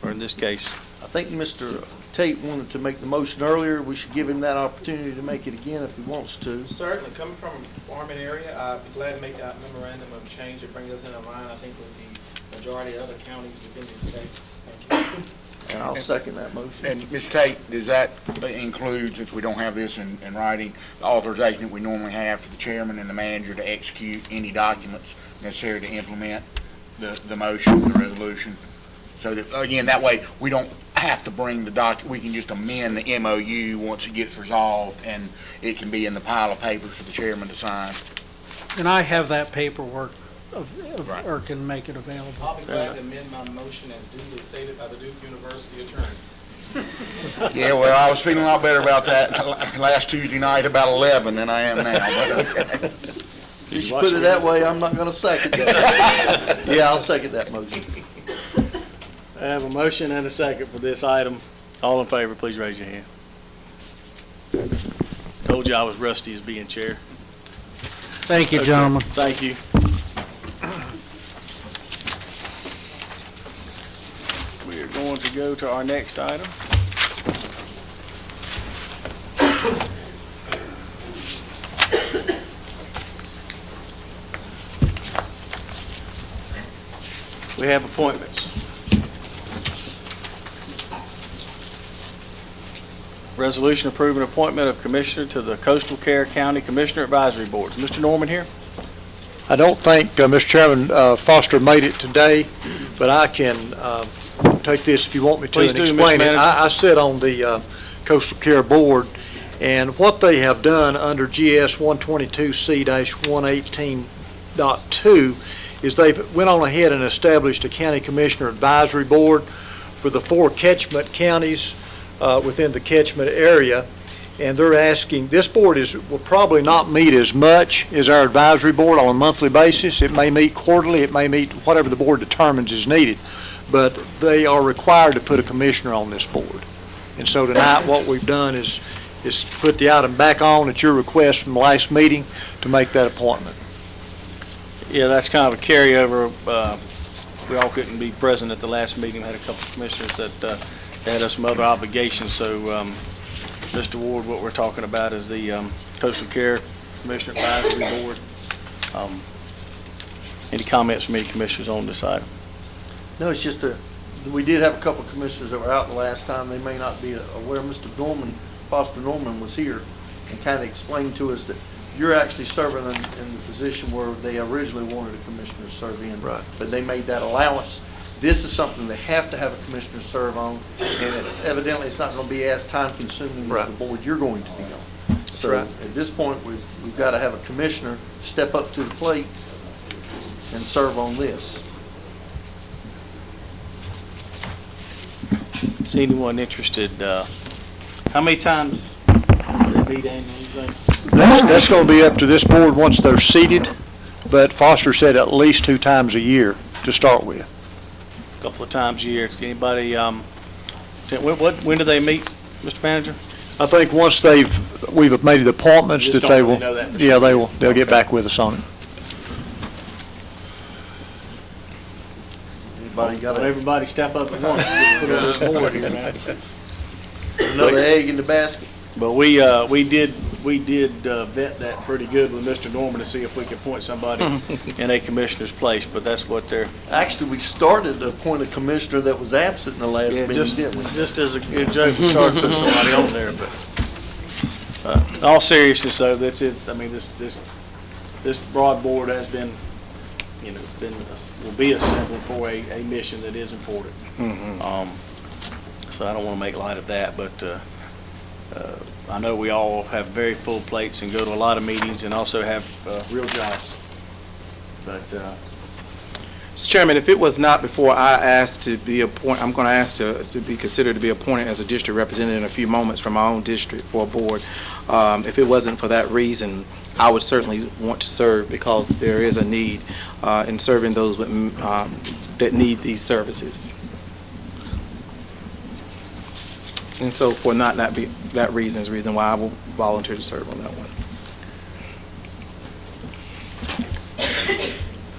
Or in this case, I think Mr. Tate wanted to make the motion earlier. We should give him that opportunity to make it again if he wants to. Certainly, coming from a farming area, I'd be glad to make that memorandum of change to bring us in line, I think, with the majority of other counties within the state. Thank you. And I'll second that motion. And Mr. Tate, does that include, since we don't have this in writing, the authorization that we normally have for the chairman and the manager to execute any documents necessary to implement the motion, the resolution? So that, again, that way, we don't have to bring the we can just amend the MOU once it gets resolved, and it can be in the pile of papers for the chairman to sign. And I have that paperwork, or can make it available. I'll be glad to amend my motion as duly stated by the Duke University attorney. Yeah, well, I was feeling a lot better about that last Tuesday night about 11 than I am now, but okay. Since you put it that way, I'm not going to second that. Yeah, I'll second that motion. I have a motion and a second for this item. All in favor, please raise your hand. Told you I was rusty as being chair. Thank you, gentlemen. Thank you. We are going to go to our next item. We have appointments. Resolution approving appointment of commissioner to the Coastal Care County Commissioner Advisory Board. Is Mr. Norman here? I don't think, Mr. Chairman, Foster made it today, but I can take this if you want me to. Please and do, explain Mr. it. Manager. I sit on the Coastal Care Board, and what they have done under GS 122C-118.2 is they went on ahead and established a County Commissioner Advisory Board for the 4 catchment counties within the catchment area. And they're asking, this board will probably not meet as much as our advisory board on a monthly basis. It may meet quarterly, it may meet whatever the board determines is needed. But they are required to put a commissioner on this board. And so tonight, what we've done is put the item back on at your request from the last meeting to make that appointment. Yeah, that's kind of a carryover. We all couldn't be present at the last meeting. We had a couple of commissioners that had some other obligations. So, Mr. Ward, what we're talking about is the Coastal Care Commissioner Advisory Board. Any comments from any commissioners on this item? No, it's just we did have a couple of commissioners that were out the last time. They may not be aware. Mr. Norman, Foster Norman was here and kind of explained to us that you're actually serving in the position where they originally wanted a commissioner to serve in. Right. But they made that allowance. This is something they have to have a commissioner serve on, and evidently it's not going to be as time-consuming as the board you're going to be on. So right. At this point, we've got to have a commissioner step up to the plate and serve on this. Is anyone interested? How many times do they meet annually? That's going to be up to this board once they're seated, but Foster said at least 2 times a year to start with. A couple of times a year. Anybody, when do they meet, Mr. Manager? I think once we've made the appointments Just that they don't will, really know that for yeah, sure. they'll get back with us on it. Anybody got Well, everybody step up at once. Put on this board here, man. another egg in the basket? But we did vet that pretty good with Mr. Norman to see if we could appoint somebody in a commissioner's place, but that's what they're. Actually, we started to appoint a commissioner that was absent in the last meeting, didn't we? Just as a good joke, we started to put somebody on there, but in all seriousness, though, that's it. I mean, this broad board has been, will be assembled for a mission that is important. So I don't want to make light of that, but I know we all have very full plates and go to a lot of meetings and also have real jobs. But Mr. Chairman, if it was not before I asked to be appointed, I'm going to ask to be considered to be appointed as a district representative in a few moments from my own district for a board. If it wasn't for that reason, I would certainly want to serve because there is a need in serving those that need these services. And so for not be that reason is the reason why I will volunteer to serve on that one.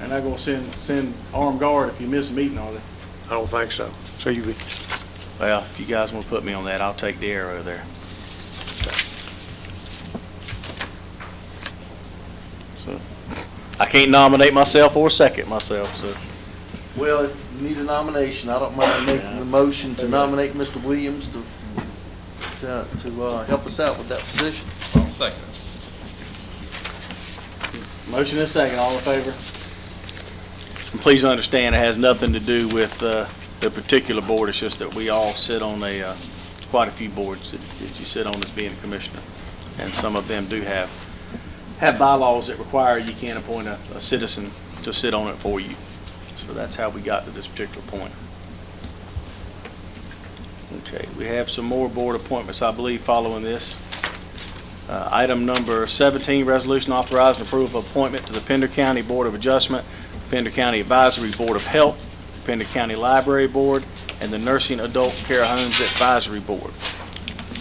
they're not going to send armed guard if you miss a meeting, are they? I don't think so. So Well, if you guys want to put me on that, I'll take the arrow there. So I can't nominate myself or second myself, so. Well, if you need a nomination, I don't mind making the motion to nominate Mr. Williams to help us out with that position. I'll second it. Motion and second, all in favor? And please understand, it has nothing to do with the particular board. It's just that we all sit on quite a few boards that you sit on as being a commissioner. And some of them do have bylaws that require you can't appoint a citizen to sit on it for you. So that's how we got to this particular point. Okay, we have some more board appointments, I believe, following this. Item number 17, resolution authorizing approval of appointment to the Pender County Board of Adjustment, Pender County Advisory Board of Health, Pender County Library Board, and the Nursing Adult Care Homes Advisory Board.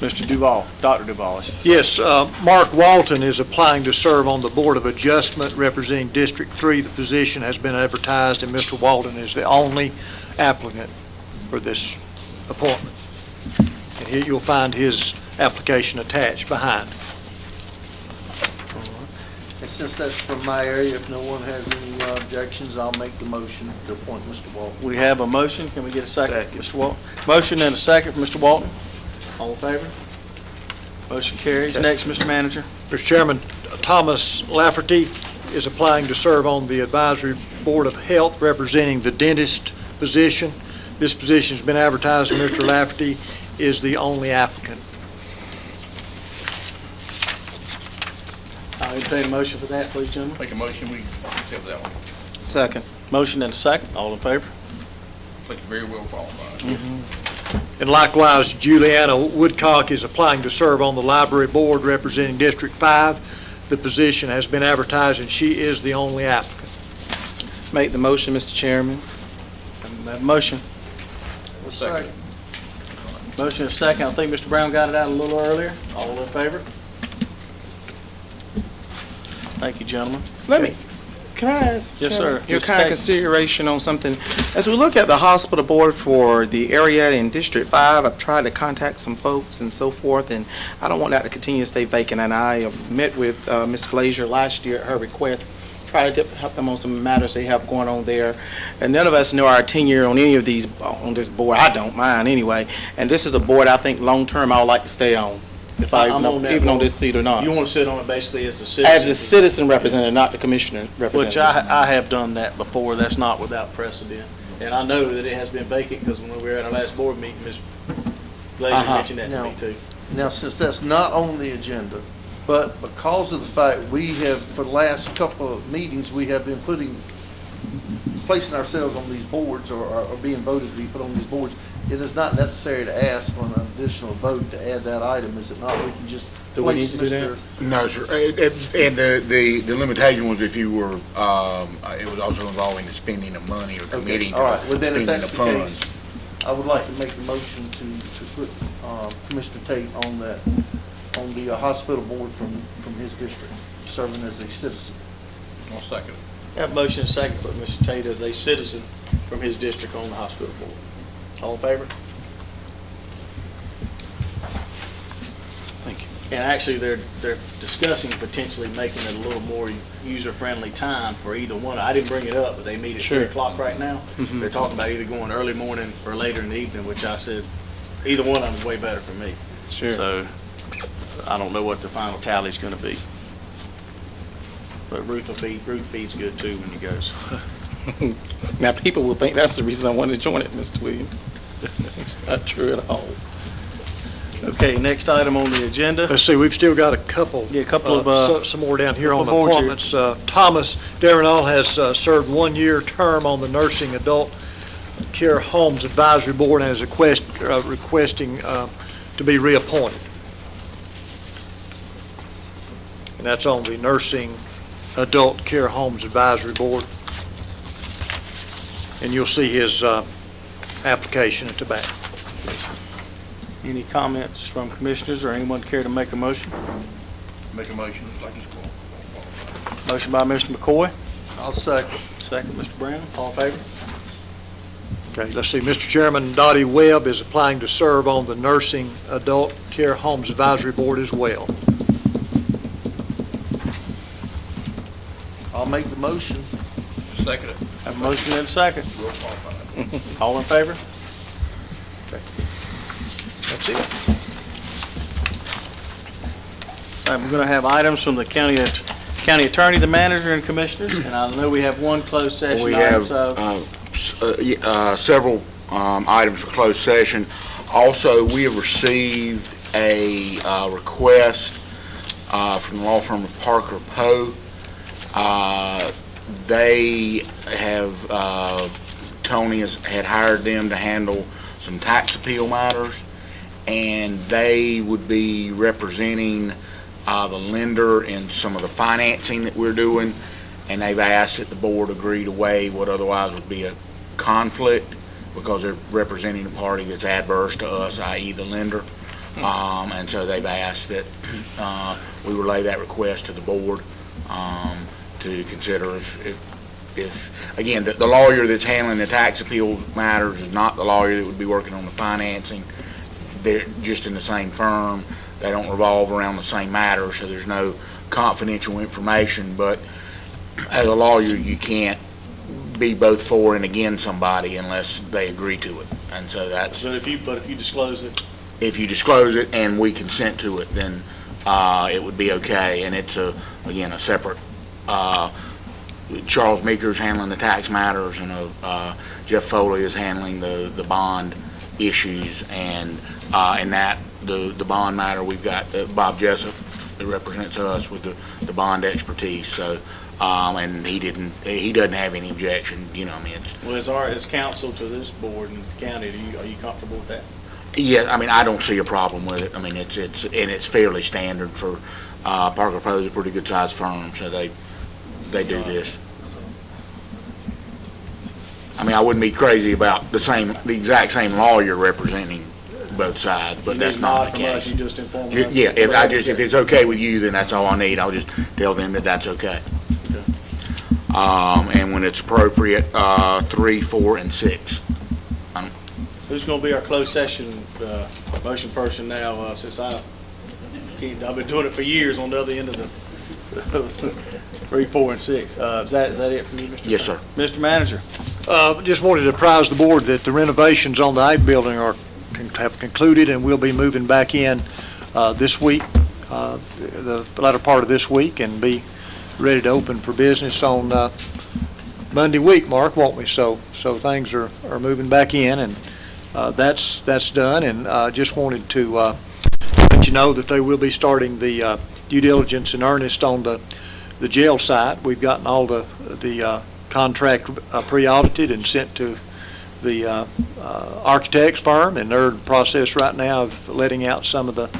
Mr. Duval, Dr. Duval. Yes, Mark Walton is applying to serve on the Board of Adjustment representing District 3. The position has been advertised, and Mr. Walton is the only applicant for this appointment. And here you'll find his application attached behind. And since that's from my area, if no one has any objections, I'll make the motion to appoint Mr. Walton. We have a motion. Can we get a second, Mr. Walton? Motion and a second for Mr. Walton. All in favor? Motion carries. Next, Mr. Manager. Mr. Chairman, Thomas Lafferty is applying to serve on the Advisory Board of Health representing the dentist position. This position has been advertised, and Mr. Lafferty is the only applicant. I'll entertain a motion for that, please, gentlemen. Make a motion, we accept that one. Second. Motion and a second. All in favor? I think you're very well qualified. And likewise, Juliana Woodcock is applying to serve on the library board representing District 5. The position has been advertised, and she is the only applicant. Make the motion, Mr. Chairman. Have a motion. Second. Motion is second. I think Mr. Brown got it out a little earlier. All in favor? Thank you, gentlemen. Can I ask, Yes, Chairman, sir. your Mr. kind of Tate. consideration on something? As we look at the hospital board for the area in District 5, I've tried to contact some folks and so forth, and I don't want that to continue to stay vacant. And I met with Ms. Glazier last year at her request, tried to help them on some matters they have going on there. And none of us know our tenure on any of these, on this board. I don't mind anyway. And this is a board I think long-term I would like to stay on, if I I'm on that even on board. this seat or not. You want to sit on it basically as a citizen? As a citizen representative, not the commissioner representative. Which I have done that before. That's not without precedent. And I know that it has been vacant because when we were at our last board meeting, Ms. Glazier mentioned that to me too. Now, since that's not on the agenda, but because of the fact we have, for the last couple of meetings, we have been placing ourselves on these boards or being voted to be put on these boards, it is not necessary to ask for an additional vote to add that item, is it not? We can just Do we place need to do that? Mr. No, sir. And the limitation was if you were, it was also involving the spending of money or committing to All right, well then if spending that's of the funds. case, I would like to make the motion to put Commissioner Tate on that, on the hospital board from his district, serving as a citizen. I'll second it. Have a motion and second to put Mr. Tate as a citizen from his district on the hospital board. All in favor? Thank you. And actually, they're discussing potentially making it a little more user-friendly time for either one. I didn't bring it up, but they meet at 3 o'clock right now. Mhm. They're talking about either going early morning or later in the evening, which I said, either one of them is way better for me. Sure. So I don't know what the final tally's gonna be. But Ruth feeds good too when he goes. Now, people will think that's the reason I wanted to join it, Mr. Williams. It's not true at all. Okay, next item on the agenda. Let's see, we've still got a couple. Yeah, a couple of, Some more down here on the couple boards here. appointments. Thomas Derenall has served 1-year term on the Nursing Adult Care Homes Advisory Board and is requesting to be reappointed. And that's on the Nursing Adult Care Homes Advisory Board. And you'll see his application at the back. Any comments from commissioners or anyone care to make a motion? Make a motion, like it's going. Motion by Mr. McCoy, I'll second. second Mr. Brown, all in favor? Okay, let's see, Mr. Chairman, Dottie Webb is applying to serve on the Nursing Adult Care Homes Advisory Board as well. I'll make the motion. Second it. Have a motion and a second. Roll call vote. All in favor? That's it. So we're going to have items from the county attorney, the manager, and commissioners. And I know we have one closed session We item, have so several items for closed session. Also, we have received a request from the law firm of Parker Poe. They have, Tony had hired them to handle some tax appeal matters, and they would be representing the lender in some of the financing that we're doing, and they've asked that the board agree to waive what otherwise would be a conflict because they're representing a party that's adverse to us, i.e. the lender. And so they've asked that we relay that request to the board to consider if again, the lawyer that's handling the tax appeal matters is not the lawyer that would be working on the financing. They're just in the same firm. They don't revolve around the same matter, so there's no confidential information. But as a lawyer, you can't be both for and against somebody unless they agree to it. And so that's... but if you disclose it, if you disclose it and we consent to it, then it would be okay. And it's, again, a separate... Charles Meeker's handling the tax matters, and Jeff Foley is handling the bond issues. And in that, the bond matter, we've got Bob Jessup, who represents us with the bond expertise. So, and he doesn't have any objection. You know, I mean, it's... well, as counsel to this board and the county, are you comfortable with that? Yeah, I mean, I don't see a problem with it. I mean, it's fairly standard for, Parker Poe is a pretty good sized firm, so they do this. I mean, I wouldn't be crazy about the exact same lawyer representing both sides, but that's not the case. You just inform us? Yeah, if it's okay with you, then that's all I need. I'll just tell them that that's okay. And when it's appropriate, 3, 4, and 6. Who's going to be our closed session motion person now, since I've been doing it for years on the other end of the 3, 4, and 6. Is that it for you, Mr.? Yes, sir. Mr. Manager? Just wanted to apprise the board that the renovations on the Ag building have concluded, and we'll be moving back in this week, the latter part of this week, and be ready to open for business on Monday week, Mark, won't we? So things are moving back in, and that's done. And just wanted to let you know that they will be starting the due diligence in earnest on the jail site. We've gotten all the contract pre-audited and sent to the architect's firm, and they're in the process right now of letting out some of the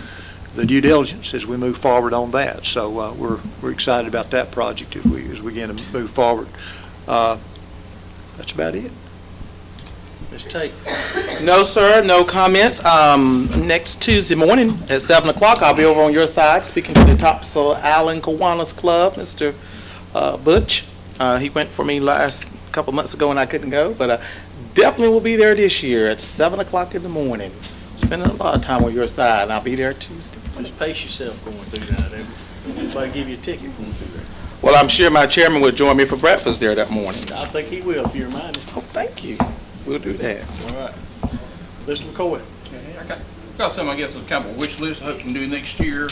due diligence as we move forward on that. So we're excited about that project as we begin to move forward. That's about it. Mr. Tate? No, sir, no comments. Next Tuesday morning at 7 o'clock, I'll be over on your side speaking to the Topsail Island Kiwanis Club, Mr. Butch. He went for me last couple months ago and I couldn't go, but definitely will be there this year at 7 o'clock in the morning. Spending a lot of time on your side, and I'll be there Tuesday. Just pace yourself going through that. Everybody give you a ticket going through there. Well, I'm sure my chairman will join me for breakfast there that morning. I think he will, if you remind him. Oh, thank you. We'll do that. All right. Mr. McCoy? I got some, I guess, on kind of a wish list I hope we can do next year.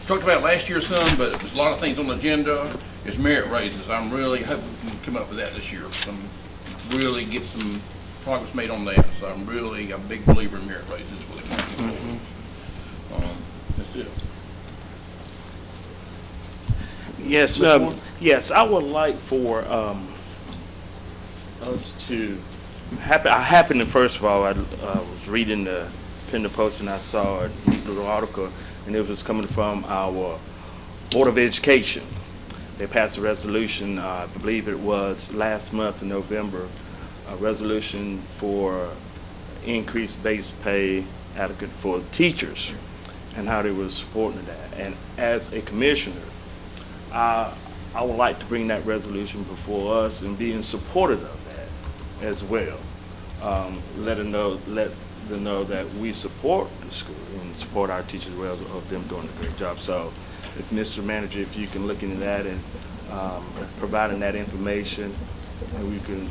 Talked about last year some, but there's a lot of things on the agenda. It's merit raises. I'm really hoping we can come up with that this year. Really get some progress made on that. So I'm really a big believer in merit raises. That's it. Yes, yes, I would like for us to I happened to, first of all, I was reading the Pender Post and I saw a little article, and it was coming from our Board of Education. They passed a resolution, I believe it was last month in November, a resolution for increased base pay adequate for teachers and how they were supporting that. And as a commissioner, I would like to bring that resolution before us and be in support of that as well. Let them know that we support the school and support our teachers as well of them doing a great job. So, if Mr. Manager, if you can look into that and providing that information, and we can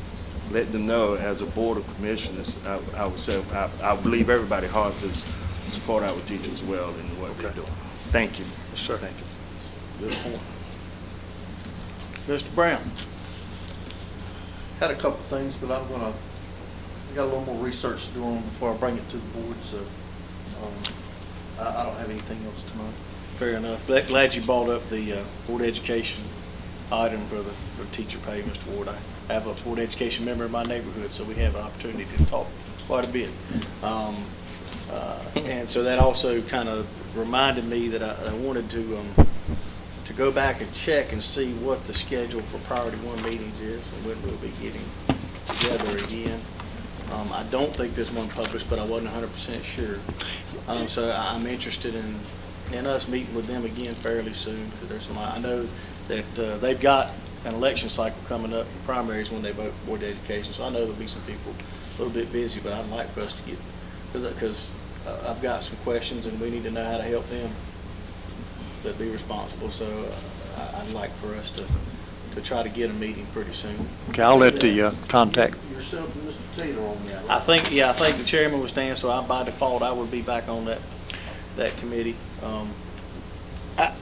let them know as a board of commissioners, I would say I believe everybody hearts is support our teachers as well in what they're doing. Thank you. Yes, sir. Thank you. Good point. Mr. Brown? Had a couple things, but I got a little more research to do on before I bring it to the board, so I don't have anything else tonight. Fair enough. Glad you brought up the Board of Education item for the teacher pay, Mr. Ward. I have a Board of Education member in my neighborhood, so we have an opportunity to talk quite a bit. And so that also kind of reminded me that I wanted to go back and check and see what the schedule for Priority 1 meetings is and when we'll be getting together again. I don't think there's one published, but I wasn't 100% sure. So I'm interested in us meeting with them again fairly soon, because there's some, I know that they've got an election cycle coming up, primaries when they vote for Board of Education, so I know there'll be some people a little bit busy, but I'd like for us to get, because I've got some questions and we need to know how to help them that be responsible, so I'd like for us to try to get a meeting pretty soon. Okay, I'll let the contact. Yourself and Mr. Taylor on that. I think the chairman was Dan, so by default, I would be back on that committee. Am I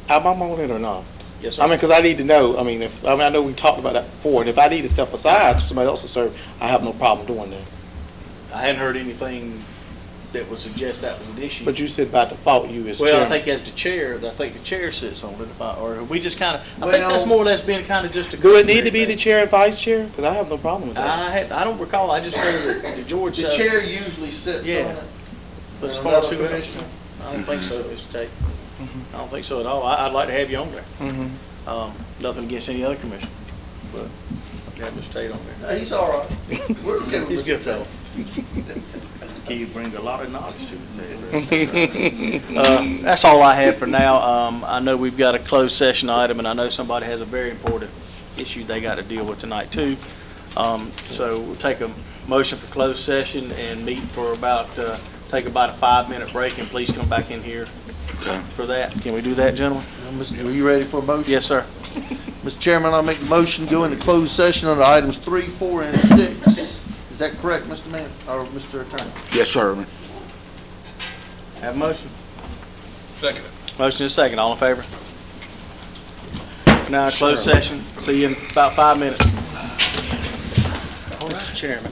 on it or not? Yes, sir. I mean, because I need to know, I know we talked about that before, and if I need to step aside, somebody else to serve, I have no problem doing that. I hadn't heard anything that would suggest that was an issue. But you said by default, you as Well, chairman. I think as the chair, I think the chair sits on it, or we just kind of, I think that's more or less being kind of just a. Do it need to be the chair and vice chair? Because I have no problem with that. I don't recall, I just heard that George. The chair usually sits on it. As far as who else? I don't think so, Mr. Tate. I don't think so at all. I'd like to have you on there. Nothing against any other commissioner, but have Mr. Tate on there. He's all right. We're okay with He's a good Mr. fellow. Can you bring a lot of knowledge to it? That's all I have for now. I know we've got a closed session item, and I know somebody has a very important issue they got to deal with tonight, too. So we'll take a motion for closed session and meet for take about a 5-minute break, and please come back in here for that. Can we do that, gentlemen? Are you ready for a motion? Yes, sir. Mr. Chairman, I'll make the motion to go into closed session under items 3, 4, and 6. Is that correct, Mr. Man, or Mr. Attorney? Yes, sir. Have a motion? Second. Motion is second. All in favor? Now, closed session. See you in about 5 minutes. Mr. Chairman.